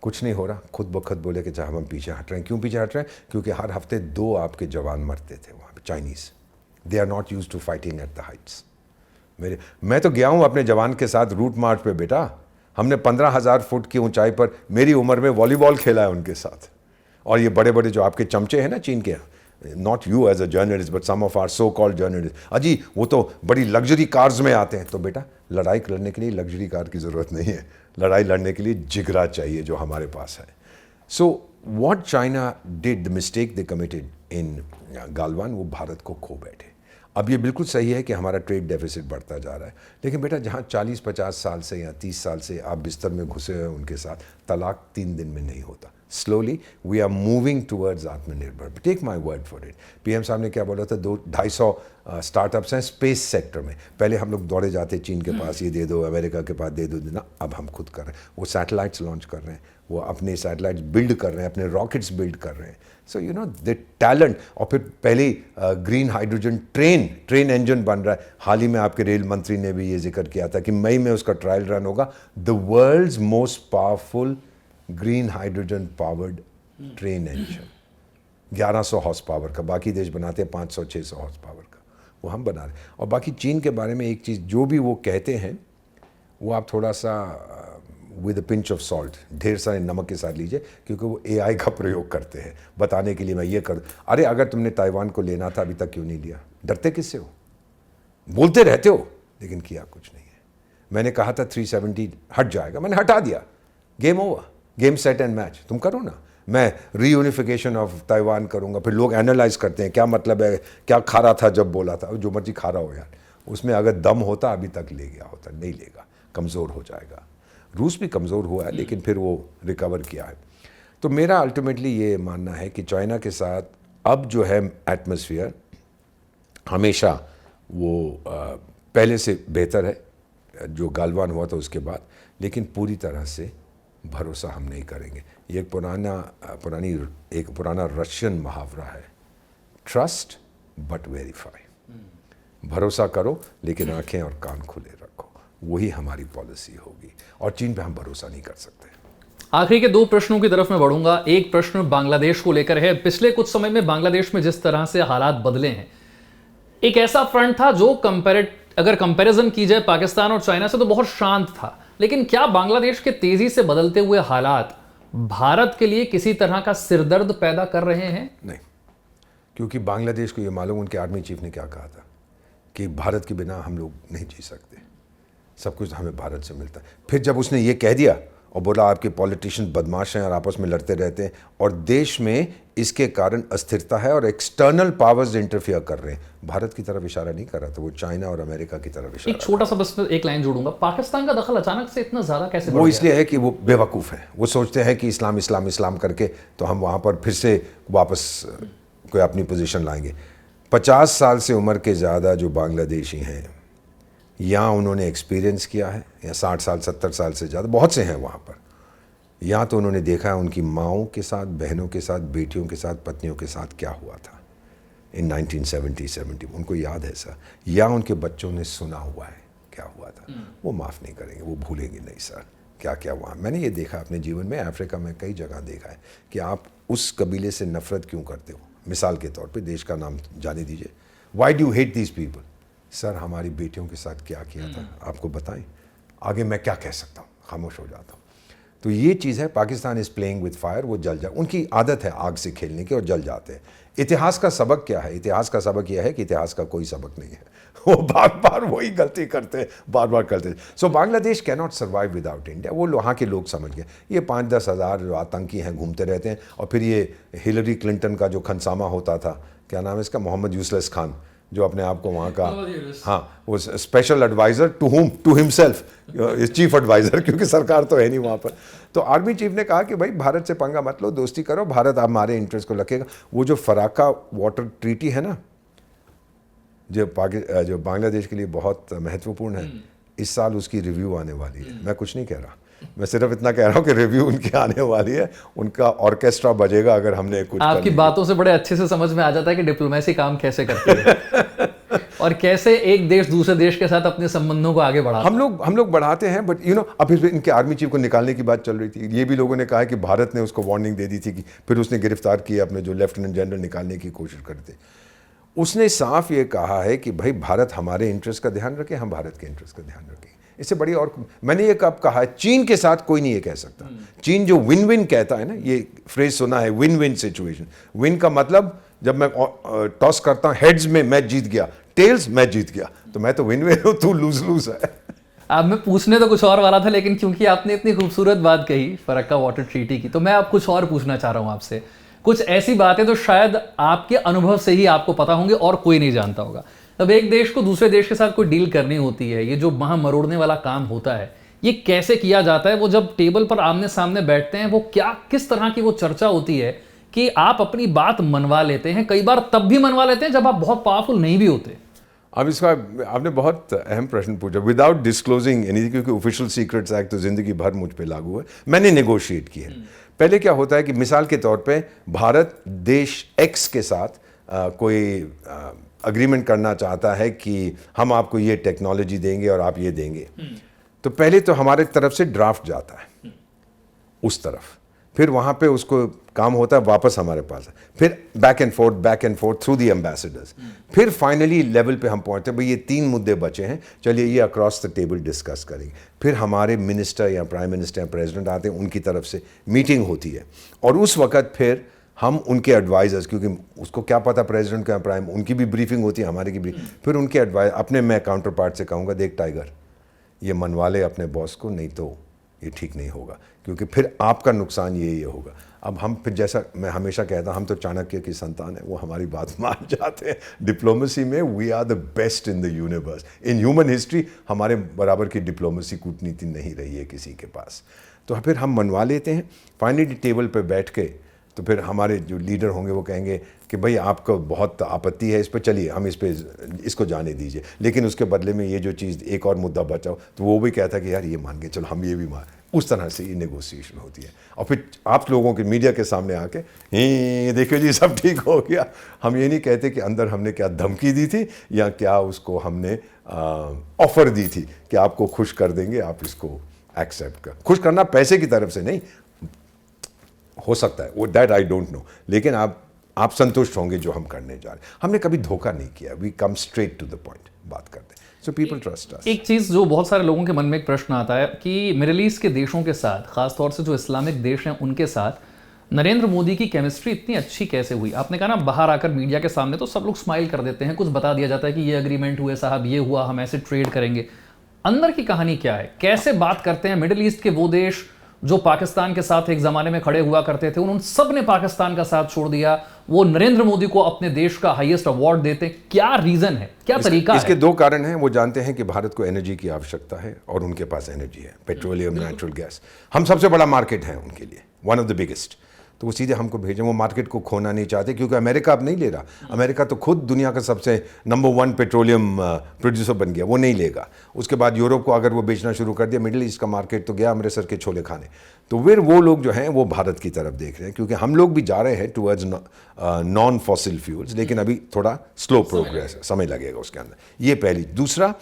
कुछ नहीं हो रहा, खुद ब खुद बोले कि चाहे हम पीछे हट रहे हैं। क्यों पीछे हट रहे हैं? क्योंकि हर हफ्ते 2 आपके जवान मरते थे वहाँ पे, Chinese. They are not used to fighting at the heights. मैं तो गया हूँ अपने जवान के साथ रूट मार्च पे बेटा। हमने 15,000 फुट की ऊंचाई पर मेरी उम्र में वॉलीबॉल खेला है उनके साथ। और ये बड़े बड़े जो आपके चमचे हैं ना चीन के, not you as a journalist but some of our so called journalist, अजी वो तो बड़ी लग्जरी कार्स में आते हैं। तो बेटा लड़ाई लड़ने के लिए लग्जरी कार की ज़रूरत नहीं है, लड़ाई लड़ने के लिए जिगरा चाहिए जो हमारे पास है। So what China did, the mistake they committed in Galwan, वो भारत को खो बैठे। अब ये बिल्कुल सही है कि हमारा ट्रेड डेफिसिट बढ़ता जा रहा है, लेकिन बेटा जहाँ 40-50 साल से या 30 साल से आप बिस्तर में घुसे हुए उनके साथ, तलाक 3 दिन में नहीं होता। Slowly we are moving towards Atmanirbhar. Take my word for it. PM साहब ने क्या बोला था, 250 स्टार्टअप्स हैं स्पेस सेक्टर में। पहले हम लोग दौड़े जाते चीन के पास, ये दे दो, अमेरिका के पास दे दो देना। अब हम खुद कर रहे हैं। वो सैटेलाइट्स लॉन्च कर रहे हैं, वो अपने सैटेलाइट्स बिल्ड कर रहे हैं, अपने रॉकेट्स बिल्ड कर रहे हैं। सो यू नो द टैलेंट। और फिर पहले ग्रीन हाइड्रोजन ट्रेन इंजन बन रहा है। हाल ही में आपके रेल मंत्री ने भी ये जिक्र किया था कि मई में उसका ट्रायल रन होगा। The world's most powerful green hydrogen powered train engine, 1100 horse power का। बाकी देश बनाते हैं 500-600 हॉर्स पावर का, वो हम बना रहे हैं। और बाकी चीन के बारे में एक चीज़, जो भी वो कहते हैं वो आप थोड़ा सा with a pinch of salt, ढेर सारे नमक के साथ लीजिए, क्योंकि वो एआई का प्रयोग करते हैं बताने के लिए मैं ये कर। अरे अगर तुमने ताइवान को लेना था अभी तक क्यों नहीं लिया? डरते किससे हो? बोलते रहते हो लेकिन किया कुछ नहीं है। मैंने कहा था 370 हट जाएगा, मैंने हटा दिया। Game over, game set and match. तुम करो ना, मैं रीयूनिफिकेशन ऑफ ताइवान करूंगा। फिर लोग एनालाइज करते हैं क्या मतलब है, क्या खा रहा था जब बोला था। जो मर्जी खा रहा हो यार, उसमें अगर दम होता अभी तक ले गया होता। नहीं लेगा, कमज़ोर हो जाएगा। रूस भी कमज़ोर हुआ है लेकिन फिर वो रिकवर किया है। तो मेरा अल्टीमेटली ये मानना है कि चाइना के साथ अब जो है एटमॉस्फेयर हमेशा वो पहले से बेहतर है जो गालवान हुआ था उसके बाद, लेकिन पूरी तरह से भरोसा हम नहीं करेंगे। ये एक पुराना रशियन मुहावरा है, ट्रस्ट बट वेरीफाई। भरोसा करो लेकिन आंखें और कान खुले रखो, वही हमारी पॉलिसी होगी। और चीन पे हम भरोसा नहीं कर सकते। आखिरी के 2 प्रश्नों की तरफ मैं बढ़ूंगा। एक प्रश्न बांग्लादेश को लेकर है। पिछले कुछ समय में बांग्लादेश में जिस तरह से हालात बदले हैं, एक ऐसा फ्रंट था जो अगर कंपैरिजन की जाए पाकिस्तान और चाइना से तो बहुत शांत था, लेकिन क्या बांग्लादेश के तेजी से बदलते हुए हालात भारत के लिए किसी तरह का सिरदर्द पैदा कर रहे हैं? नहीं, क्योंकि बांग्लादेश को ये मालूम, उनके आर्मी चीफ ने क्या कहा था कि भारत के बिना हम लोग नहीं जी सकते, सब कुछ हमें भारत से मिलता है। फिर जब उसने ये कह दिया और बोला आपके पॉलिटिशियन बदमाश हैं और आपस में लड़ते रहते हैं और देश में इसके कारण अस्थिरता है और एक्सटर्नल पावर्स इंटरफियर कर रहे हैं, भारत की तरफ इशारा नहीं कर रहा था, वो चाइना और अमेरिका की तरफ इशारा। एक छोटा सा बस एक लाइन जोड़ूंगा, पाकिस्तान का दखल अचानक से इतना ज्यादा कैसे? वो इसलिए है कि वो बेवकूफ़ है। वो सोचते हैं कि इस्लाम इस्लाम इस्लाम करके तो हम वहाँ पर फिर से वापस कोई अपनी पोजीशन लाएंगे। 50 साल से उम्र के ज़्यादा जो बांग्लादेशी हैं, यहाँ उन्होंने एक्सपीरियंस किया है, या 60 साल 70 साल से ज़्यादा बहुत से हैं वहाँ पर। यहाँ तो उन्होंने देखा है उनकी माँओं के साथ, बहनों के साथ, बेटियों के साथ, पत्नियों के साथ क्या हुआ था। इन 1970 उनको याद है सर, या उनके बच्चों ने सुना हुआ है क्या हुआ था, वो माफ़ नहीं करेंगे, वो भूलेंगे नहीं सर क्या क्या हुआ। मैंने ये देखा अपने जीवन में, अफ्रीका में कई जगह देखा है कि आप उस कबीले से नफ़रत क्यों करते हो। मिसाल के तौर पे देश का नाम जाने दीजिए, why do hate these people. Sir हमारी बेटियों के साथ क्या किया था आपको बताएं, आगे मैं क्या कह सकता हूँ, खामोश हो जाता हूँ। तो ये चीज़ है, Pakistan is playing with fire, वो जल जा, उनकी आदत है आग से खेलने की और जल जाते हैं। इतिहास का सबक क्या है? इतिहास का सबक यह है कि इतिहास का कोई सबक नहीं है, वो बार बार वही गलती करते हैं, बार बार करते हैं। So Bangladesh can not survive without India, वो वहाँ के लोग समझ गए। ये 5-10 हज़ार जो आतंकी हैं घूमते रहते हैं, और फिर ये हिलरी क्लिंटन का जो खनसामा होता था, क्या नाम है इसका, मोहम्मद यूसुफ खान, जो अपने आप को वहाँ का, हाँ, वो special adviser to him, to himself, chief adviser, क्योंकि सरकार तो है नहीं वहाँ पर। तो आर्मी चीफ ने कहा कि भाई भारत से पंगा मत लो, दोस्ती करो, भारत हमारे इंटरेस्ट को रखेगा। वो जो फराक्का वाटर ट्रीटी है ना, जो बांग्लादेश के लिए बहुत महत्वपूर्ण है, इस साल उसकी रिव्यू आने वाली है। मैं कुछ नहीं कह रहा, मैं सिर्फ इतना कह रहा हूँ कि रिव्यू उनकी आने वाली है, उनका ऑर्केस्ट्रा बजेगा अगर हमने कुछ। आपकी बातों से बड़े अच्छे से समझ में आ जाता है कि डिप्लोमेसी काम कैसे करती है और कैसे एक देश दूसरे देश के साथ अपने संबंधों को आगे बढ़ाता है। हम लोग बढ़ाते हैं, बट अब इनके आर्मी चीफ को निकालने की बात चल रही थी। ये भी लोगों ने कहा कि भारत ने उसको वार्निंग दे दी थी, कि फिर उसने गिरफ्तार किया अपने जो लेफ्टिनेंट जनरल, निकालने की कोशिश करते। उसने साफ ये कहा है कि भाई भारत हमारे इंटरेस्ट का ध्यान रखे, हम भारत के इंटरेस्ट का ध्यान रखें। इससे बड़ी और मैंने ये कब कहा है, चीन के साथ कोई नहीं ये कह सकता। चीन जो विन विन कहता है ना, ये फ्रेज सुना है, विन विन सिचुएशन। विन का मतलब जब मैं टॉस करता हूँ हेड्स में मैं जीत गया, टेल्स मैं जीत गया, तो मैं तो विन विन हूँ, तू लूज लूज है। अब मैं पूछने तो कुछ और वाला था, लेकिन क्योंकि आपने इतनी खूबसूरत बात कही फरक्का वाटर ट्रीटी की, तो मैं अब कुछ और पूछना चाह रहा हूँ आपसे। कुछ ऐसी बातें तो शायद आपके अनुभव से ही आपको पता होंगे और कोई नहीं जानता होगा। अब एक देश को दूसरे देश के साथ कोई डील करनी होती है, ये जो मरोड़ने वाला काम होता है, ये कैसे किया जाता है? वो जब टेबल पर आमने सामने बैठते हैं, वो किस तरह की वो चर्चा होती है कि आप अपनी बात मनवा लेते हैं? कई बार तब भी मनवा लेते हैं जब आप बहुत पावरफुल नहीं भी होते। अब इसका आपने बहुत अहम प्रश्न पूछा, विदाउट डिस्क्लोजिंग एनीथिंग, क्योंकि ऑफिशियल सीक्रेट्स एक्ट तो जिंदगी भर मुझ पे लागू है। मैंने नेगोशिएट की है। पहले क्या होता है कि मिसाल के तौर पे भारत देश एक्स के साथ कोई अग्रीमेंट करना चाहता है कि हम आपको ये टेक्नोलॉजी देंगे और आप ये देंगे, तो पहले तो हमारे तरफ से ड्राफ्ट जाता है उस तरफ, फिर वहाँ पे उसको काम होता है, वापस हमारे पास है, फिर back and fourth through the ambassadors, फिर फाइनली लेवल पे हम पहुँचते हैं भाई ये 3 मुद्दे बचे हैं, चलिए ये अक्रॉस द टेबल डिस्कस करेंगे। फिर हमारे मिनिस्टर या प्राइम मिनिस्टर या प्रेसिडेंट आते हैं, उनकी तरफ से मीटिंग होती है, और उस वक्त फिर हम उनके एडवाइजर्स, क्योंकि उसको क्या पता प्रेसिडेंट का प्राइम, उनकी भी ब्रीफिंग होती है, हमारी की ब्रीफिंग, फिर उनके एडवाइज अपने मैं काउंटर पार्ट से कहूँगा, देख टाइगर ये मनवा ले अपने बॉस को, नहीं तो ये ठीक नहीं होगा, क्योंकि फिर आपका नुकसान ये होगा। अब हम फिर, जैसा मैं हमेशा कहता हूँ, हम तो चाणक्य की संतान है, वो हमारी बात मान जाते हैं। डिप्लोमेसी में we are the best in the universe, in human history हमारे बराबर की डिप्लोमेसी कूटनीति नहीं रही है किसी के पास। तो फिर हम मनवा लेते हैं, फाइनली टेबल पर बैठ के, तो फिर हमारे जो लीडर होंगे वो कहेंगे कि भाई आपको बहुत आपत्ति है इस पर, चलिए हम इसको जाने दीजिए, लेकिन उसके बदले में ये जो चीज़ एक और मुद्दा बचाओ, तो वो भी कहता है कि यार ये मान गए, चलो हम ये भी मान। उस तरह से ये नेगोशिएशन होती है, और फिर आप लोगों के मीडिया के सामने आके ये देखिए जी सब ठीक हो गया। हम ये नहीं कहते कि अंदर हमने क्या धमकी दी थी या क्या उसको हमने ऑफर दी थी कि आपको खुश कर देंगे, आप इसको एक्सेप्ट कर। खुश करना पैसे की तरफ से नहीं, हो सकता है वो, दैट आई डोंट नो, लेकिन आप संतुष्ट होंगे जो हम करने जा रहे हैं। हमने कभी धोखा नहीं किया, we come straight to the point, बात करते हैं, सो पीपल ट्रस्ट अस। एक चीज़ जो बहुत सारे लोगों के मन में एक प्रश्न आता है कि मिडिल ईस्ट के देशों के साथ, खासतौर से जो इस्लामिक देश हैं उनके साथ नरेंद्र मोदी की केमिस्ट्री इतनी अच्छी कैसे हुई? आपने कहा ना, बाहर आकर मीडिया के सामने तो सब लोग स्माइल कर देते हैं, कुछ बता दिया जाता है कि ये अग्रीमेंट हुए साहब, ये हुआ, हम ऐसे ट्रेड करेंगे। अंदर की कहानी क्या है? कैसे बात करते हैं मिडिल ईस्ट के वो देश जो पाकिस्तान के साथ एक जमाने में खड़े हुआ करते थे, उन सब ने पाकिस्तान का साथ छोड़ दिया, वो नरेंद्र मोदी को अपने देश का हाईएस्ट अवार्ड देते? क्या रीजन है, क्या तरीका है? इसके 2 कारण हैं। वो जानते हैं कि भारत को एनर्जी की आवश्यकता है और उनके पास एनर्जी है, पेट्रोलियम, नेचुरल गैस, हम सबसे बड़ा मार्केट है उनके लिए, वन ऑफ द बिगेस्ट। तो वो सीधे हमको भेजें। वो मार्केट को खोना नहीं चाहते, क्योंकि अमेरिका अब नहीं ले रहा। अमेरिका तो खुद दुनिया का सबसे नंबर 1 पेट्रोलियम प्रोड्यूसर बन गया, वो नहीं लेगा। उसके बाद यूरोप को अगर वो बेचना शुरू कर दिया, मिडिल ईस्ट का मार्केट तो गया अमृतसर के छोले खाने। तो फिर वो लोग जो हैं वो भारत की तरफ देख रहे हैं, क्योंकि हम लोग भी जा रहे हैं टुवर्ड्स नॉन फॉसिल फ्यूल्स, लेकिन अभी थोड़ा स्लो प्रोग्रेस है, समय लगेगा उसके अंदर। ये पहली। दूसरा,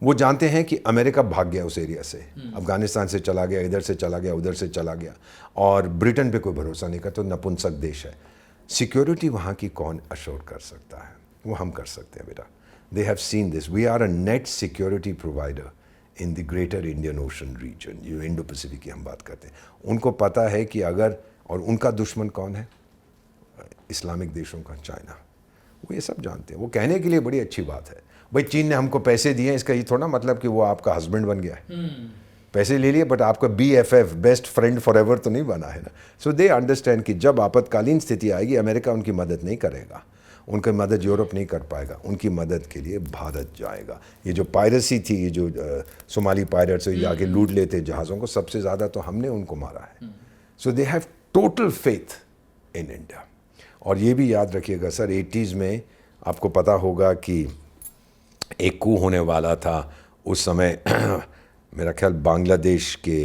वो जानते हैं कि अमेरिका भाग गया उस एरिया से, अफगानिस्तान से चला गया, इधर से चला गया, उधर से चला गया, और ब्रिटेन पे कोई भरोसा नहीं करता, तो नपुंसक देश है। सिक्योरिटी वहाँ की कौन अश्योर कर सकता है? वो हम कर सकते हैं बेटा। They have seen this, we are a net security provider in the greater Indian ocean region, जो इंडो पैसिफिक की हम बात करते हैं। उनको पता है कि अगर, और उनका दुश्मन कौन है? इस्लामिक देशों का चाइना। वो ये सब जानते हैं। वो कहने के लिए बड़ी अच्छी बात है, भाई चीन ने हमको पैसे दिए हैं, इसका ये थोड़ा मतलब कि वो आपका हस्बैंड बन गया है। पैसे ले लिए, बट आपका BFF, best friend for ever तो नहीं बना है ना। सो दे अंडरस्टैंड कि जब आपातकालीन स्थिति आएगी, अमेरिका उनकी मदद नहीं करेगा, उनकी मदद यूरोप नहीं कर पाएगा, उनकी मदद के लिए भारत जाएगा। ये जो पायरेसी थी, ये जो सोमाली पायरेट्स जाके लूट लेते जहाज़ों को, सबसे ज़्यादा तो हमने उनको मारा है। So they have total faith in India. और ये भी याद रखिएगा सर, 80s में आपको पता होगा कि एक कू होने वाला था उस समय। मेरा ख्याल बांग्लादेश के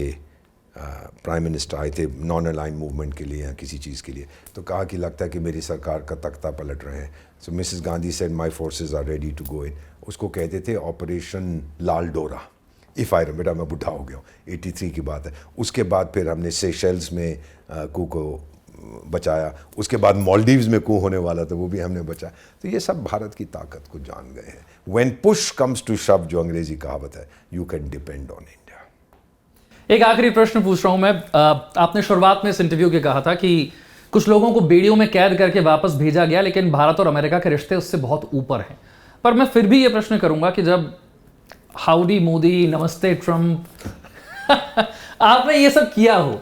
प्राइम मिनिस्टर आए थे नॉन अलाइन मूवमेंट के लिए या किसी चीज़ के लिए, तो कहा कि लगता है कि मेरी सरकार का तख्ता पलट रहे हैं। So Mrs Gandhi said my forces are ready to go in. उसको कहते थे ऑपरेशन लाल डोरा। इफ़ आई बेटा, मैं बुढ़ा हो गया हूँ, 83 की बात है। उसके बाद फिर हमने सेशेल्स में कू को बचाया, उसके बाद मालदीव्स में कू होने वाला था, वो भी हमने बचाया। तो ये सब भारत की ताकत को जान गए हैं। व्हेन पुश कम्स टू शव, जो अंग्रेजी कहावत है, you can depend on India. एक आखिरी प्रश्न पूछ रहा हूं मैं। आपने शुरुआत में इस इंटरव्यू के कहा था कि कुछ लोगों को बेड़ियों में कैद करके वापस भेजा गया, लेकिन भारत और अमेरिका के रिश्ते उससे बहुत ऊपर हैं। पर मैं फिर भी ये प्रश्न करूंगा कि जब हाउडी मोदी, नमस्ते ट्रंप आपने ये सब किया हो,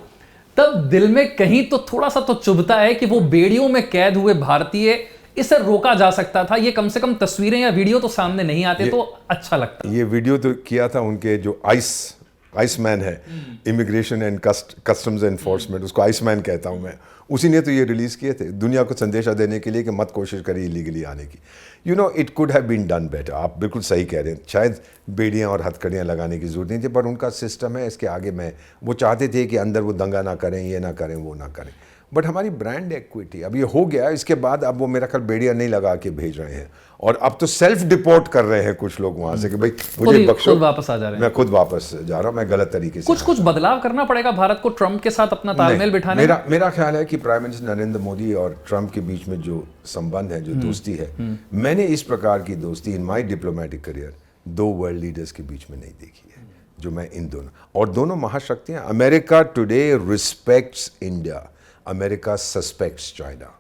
तब दिल में कहीं तो थोड़ा सा तो चुभता है कि वो बेड़ियों में कैद हुए भारतीय, इसे रोका जा सकता था। ये कम से कम तस्वीरें या वीडियो तो सामने नहीं आते तो अच्छा लगता। ये वीडियो तो किया था उनके जो आइसमैन है, इमिग्रेशन एंड कस्टम्स एनफोर्समेंट, उसको आइसमैन कहता हूँ मैं, उसी ने तो ये रिलीज़ किए थे दुनिया को संदेशा देने के लिए कि मत कोशिश करिए इलीगली आने की। You know, it could have been done better. आप बिल्कुल सही कह रहे हैं, शायद बेड़ियाँ और हथकड़ियाँ लगाने की जरूरत नहीं थी, पर उनका सिस्टम है, इसके आगे मैं, वो चाहते थे कि अंदर वो दंगा ना करें, ये ना करें, वो ना करें। बट हमारी ब्रांड एक्विटी, अब ये हो गया, इसके बाद अब वो मेरा ख्याल बेड़ियाँ नहीं लगा के भेज रहे हैं, और अब तो सेल्फ डिपोर्ट कर रहे हैं कुछ लोग वहाँ से कि भाई मुझे बख्शो, खुद वापस आ जा रहे हैं। मैं खुद वापस जा रहा हूँ, मैं गलत तरीके से। कुछ बदलाव करना पड़ेगा भारत को ट्रंप के साथ अपना तालमेल बिठाने। मेरा ख्याल है कि प्राइम मिनिस्टर नरेंद्र मोदी और ट्रंप के बीच में जो संबंध है, जो दोस्ती है, मैंने इस प्रकार की दोस्ती इन माई डिप्लोमेटिक करियर 2 वर्ल्ड लीडर्स के बीच में नहीं देखी है, जो मैं इन दोनों, और दोनों महाशक्तियां। America today respects India, America suspects China,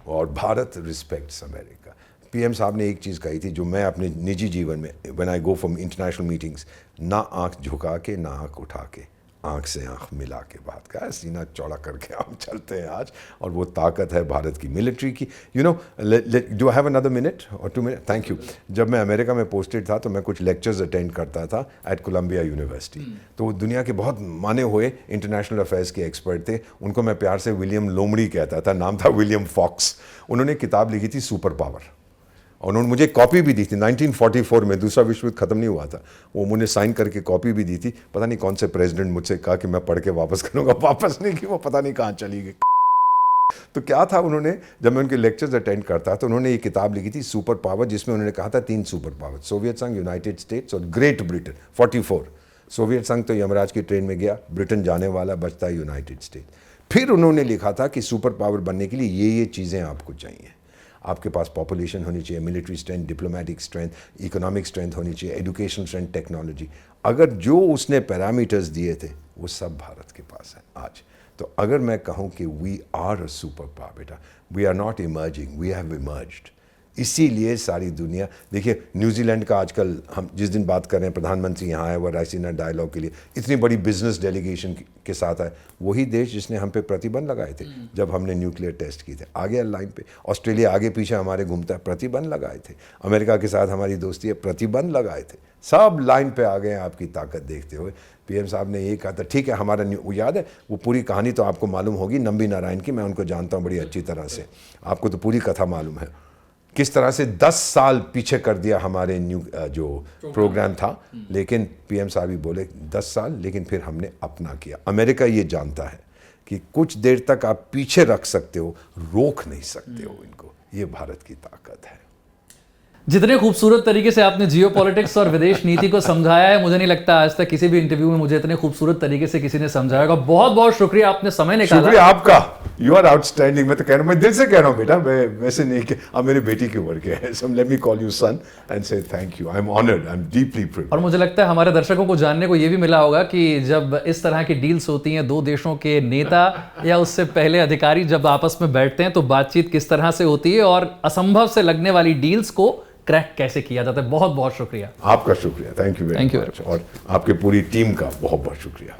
और भारत रिस्पेक्ट्स अमेरिका। पीएम साहब ने एक चीज़ कही थी जो मैं अपने निजी जीवन में, when I go from international meetings, ना आंख झुका के, ना आंख उठा के, आंख से आंख मिला के बात का, सीना चौड़ा करके हम चलते हैं आज, और वो ताकत है भारत की मिलिट्री की। You no, do I have another minute और 2 मिनट? Thank you. जब मैं अमेरिका में पोस्टेड था तो मैं कुछ लेक्चर्स अटेंड करता था एट कोलंबिया यूनिवर्सिटी। तो वो दुनिया के बहुत माने हुए इंटरनेशनल अफेयर्स के एक्सपर्ट थे, उनको मैं प्यार से विलियम लोमड़ी कहता था, नाम था विलियम फॉक्स। उन्होंने किताब लिखी थी सुपर पावर, और उन्होंने मुझे कॉपी भी दी थी। 1944 में दूसरा विश्व युद्ध खत्म नहीं हुआ था, वो मुझे साइन करके कॉपी भी दी थी। पता नहीं कौन से प्रेसिडेंट मुझसे कहा कि मैं पढ़ के वापस करूंगा, वापस नहीं की, वो पता नहीं कहाँ चली गई। तो क्या था, उन्होंने, जब मैं उनके लेक्चर्स अटेंड करता तो उन्होंने ये किताब लिखी थी सुपर पावर, जिसमें उन्होंने कहा था 3 सुपर पावर, सोवियत संघ, यूनाइटेड स्टेट्स और ग्रेट ब्रिटेन। 44 सोवियत संघ तो यमराज की ट्रेन में गया, ब्रिटेन जाने वाला, बचता है यूनाइटेड स्टेट्स। फिर उन्होंने लिखा था कि सुपर पावर बनने के लिए ये चीज़ें आपको चाहिए। आपके पास पॉपुलेशन होनी चाहिए, military strength, diplomatic strength, economic strength होनी चाहिए, एजुकेशन स्ट्रेंथ, टेक्नोलॉजी। अगर जो उसने पैरामीटर्स दिए थे वो सब भारत के पास है आज। तो अगर मैं कहूँ कि we are a super power बेटा, we are not emerging, we have emerged. इसीलिए सारी दुनिया देखिए, न्यूजीलैंड का आजकल हम जिस दिन बात कर रहे हैं, प्रधानमंत्री यहाँ आए हुआ रायसीना डायलॉग के लिए, इतनी बड़ी बिजनेस डेलीगेशन के साथ आए, वही देश जिसने हम पे प्रतिबंध लगाए थे जब हमने न्यूक्लियर टेस्ट किए थे। आगे लाइन पे ऑस्ट्रेलिया आगे पीछे हमारे घूमता है, प्रतिबंध लगाए थे। अमेरिका के साथ हमारी दोस्ती है, प्रतिबंध लगाए थे। सब लाइन पे आ गए हैं आपकी ताकत देखते हुए। पीएम साहब ने यही कहा था, ठीक है हमारा वो याद है, वो पूरी कहानी तो आपको मालूम होगी नंबी नारायण की, मैं उनको जानता हूँ बड़ी अच्छी तरह से, आपको तो पूरी कथा मालूम है किस तरह से 10 साल पीछे कर दिया हमारे जो प्रोग्राम था। लेकिन पीएम साहब ही बोले 10 साल, लेकिन फिर हमने अपना किया। अमेरिका ये जानता है कि कुछ देर तक आप पीछे रख सकते हो, रोक नहीं सकते हो इनको। ये भारत की ताकत है। जितने खूबसूरत तरीके से आपने जियोपॉलिटिक्स और विदेश नीति को समझाया है, मुझे नहीं लगता आज तक किसी भी इंटरव्यू में मुझे इतने खूबसूरत तरीके से किसी ने समझाया होगा। बहुत बहुत शुक्रिया, आपने समय निकाला। शुक्रिया आपका, यू आर आउटस्टैंडिंग। मैं तो कह रहा हूँ, मैं दिल से कह रहा हूँ बेटा, मैं वैसे नहीं कि अब मेरी बेटी की उम्र के है, so let me call you son and say thank you, I am honoured, I am deeply privileged. और मुझे लगता है हमारे दर्शकों को जानने को ये भी मिला होगा कि जब इस तरह की डील्स होती हैं, दो देशों के नेता या उससे पहले अधिकारी जब आपस में बैठते हैं तो बातचीत किस तरह से होती है और असंभव से लगने वाली डील्स को क्रैक कैसे किया जाता है। बहुत बहुत शुक्रिया। आपका शुक्रिया, थैंक यू वेरी मच, और आपके पूरी टीम का बहुत बहुत शुक्रिया।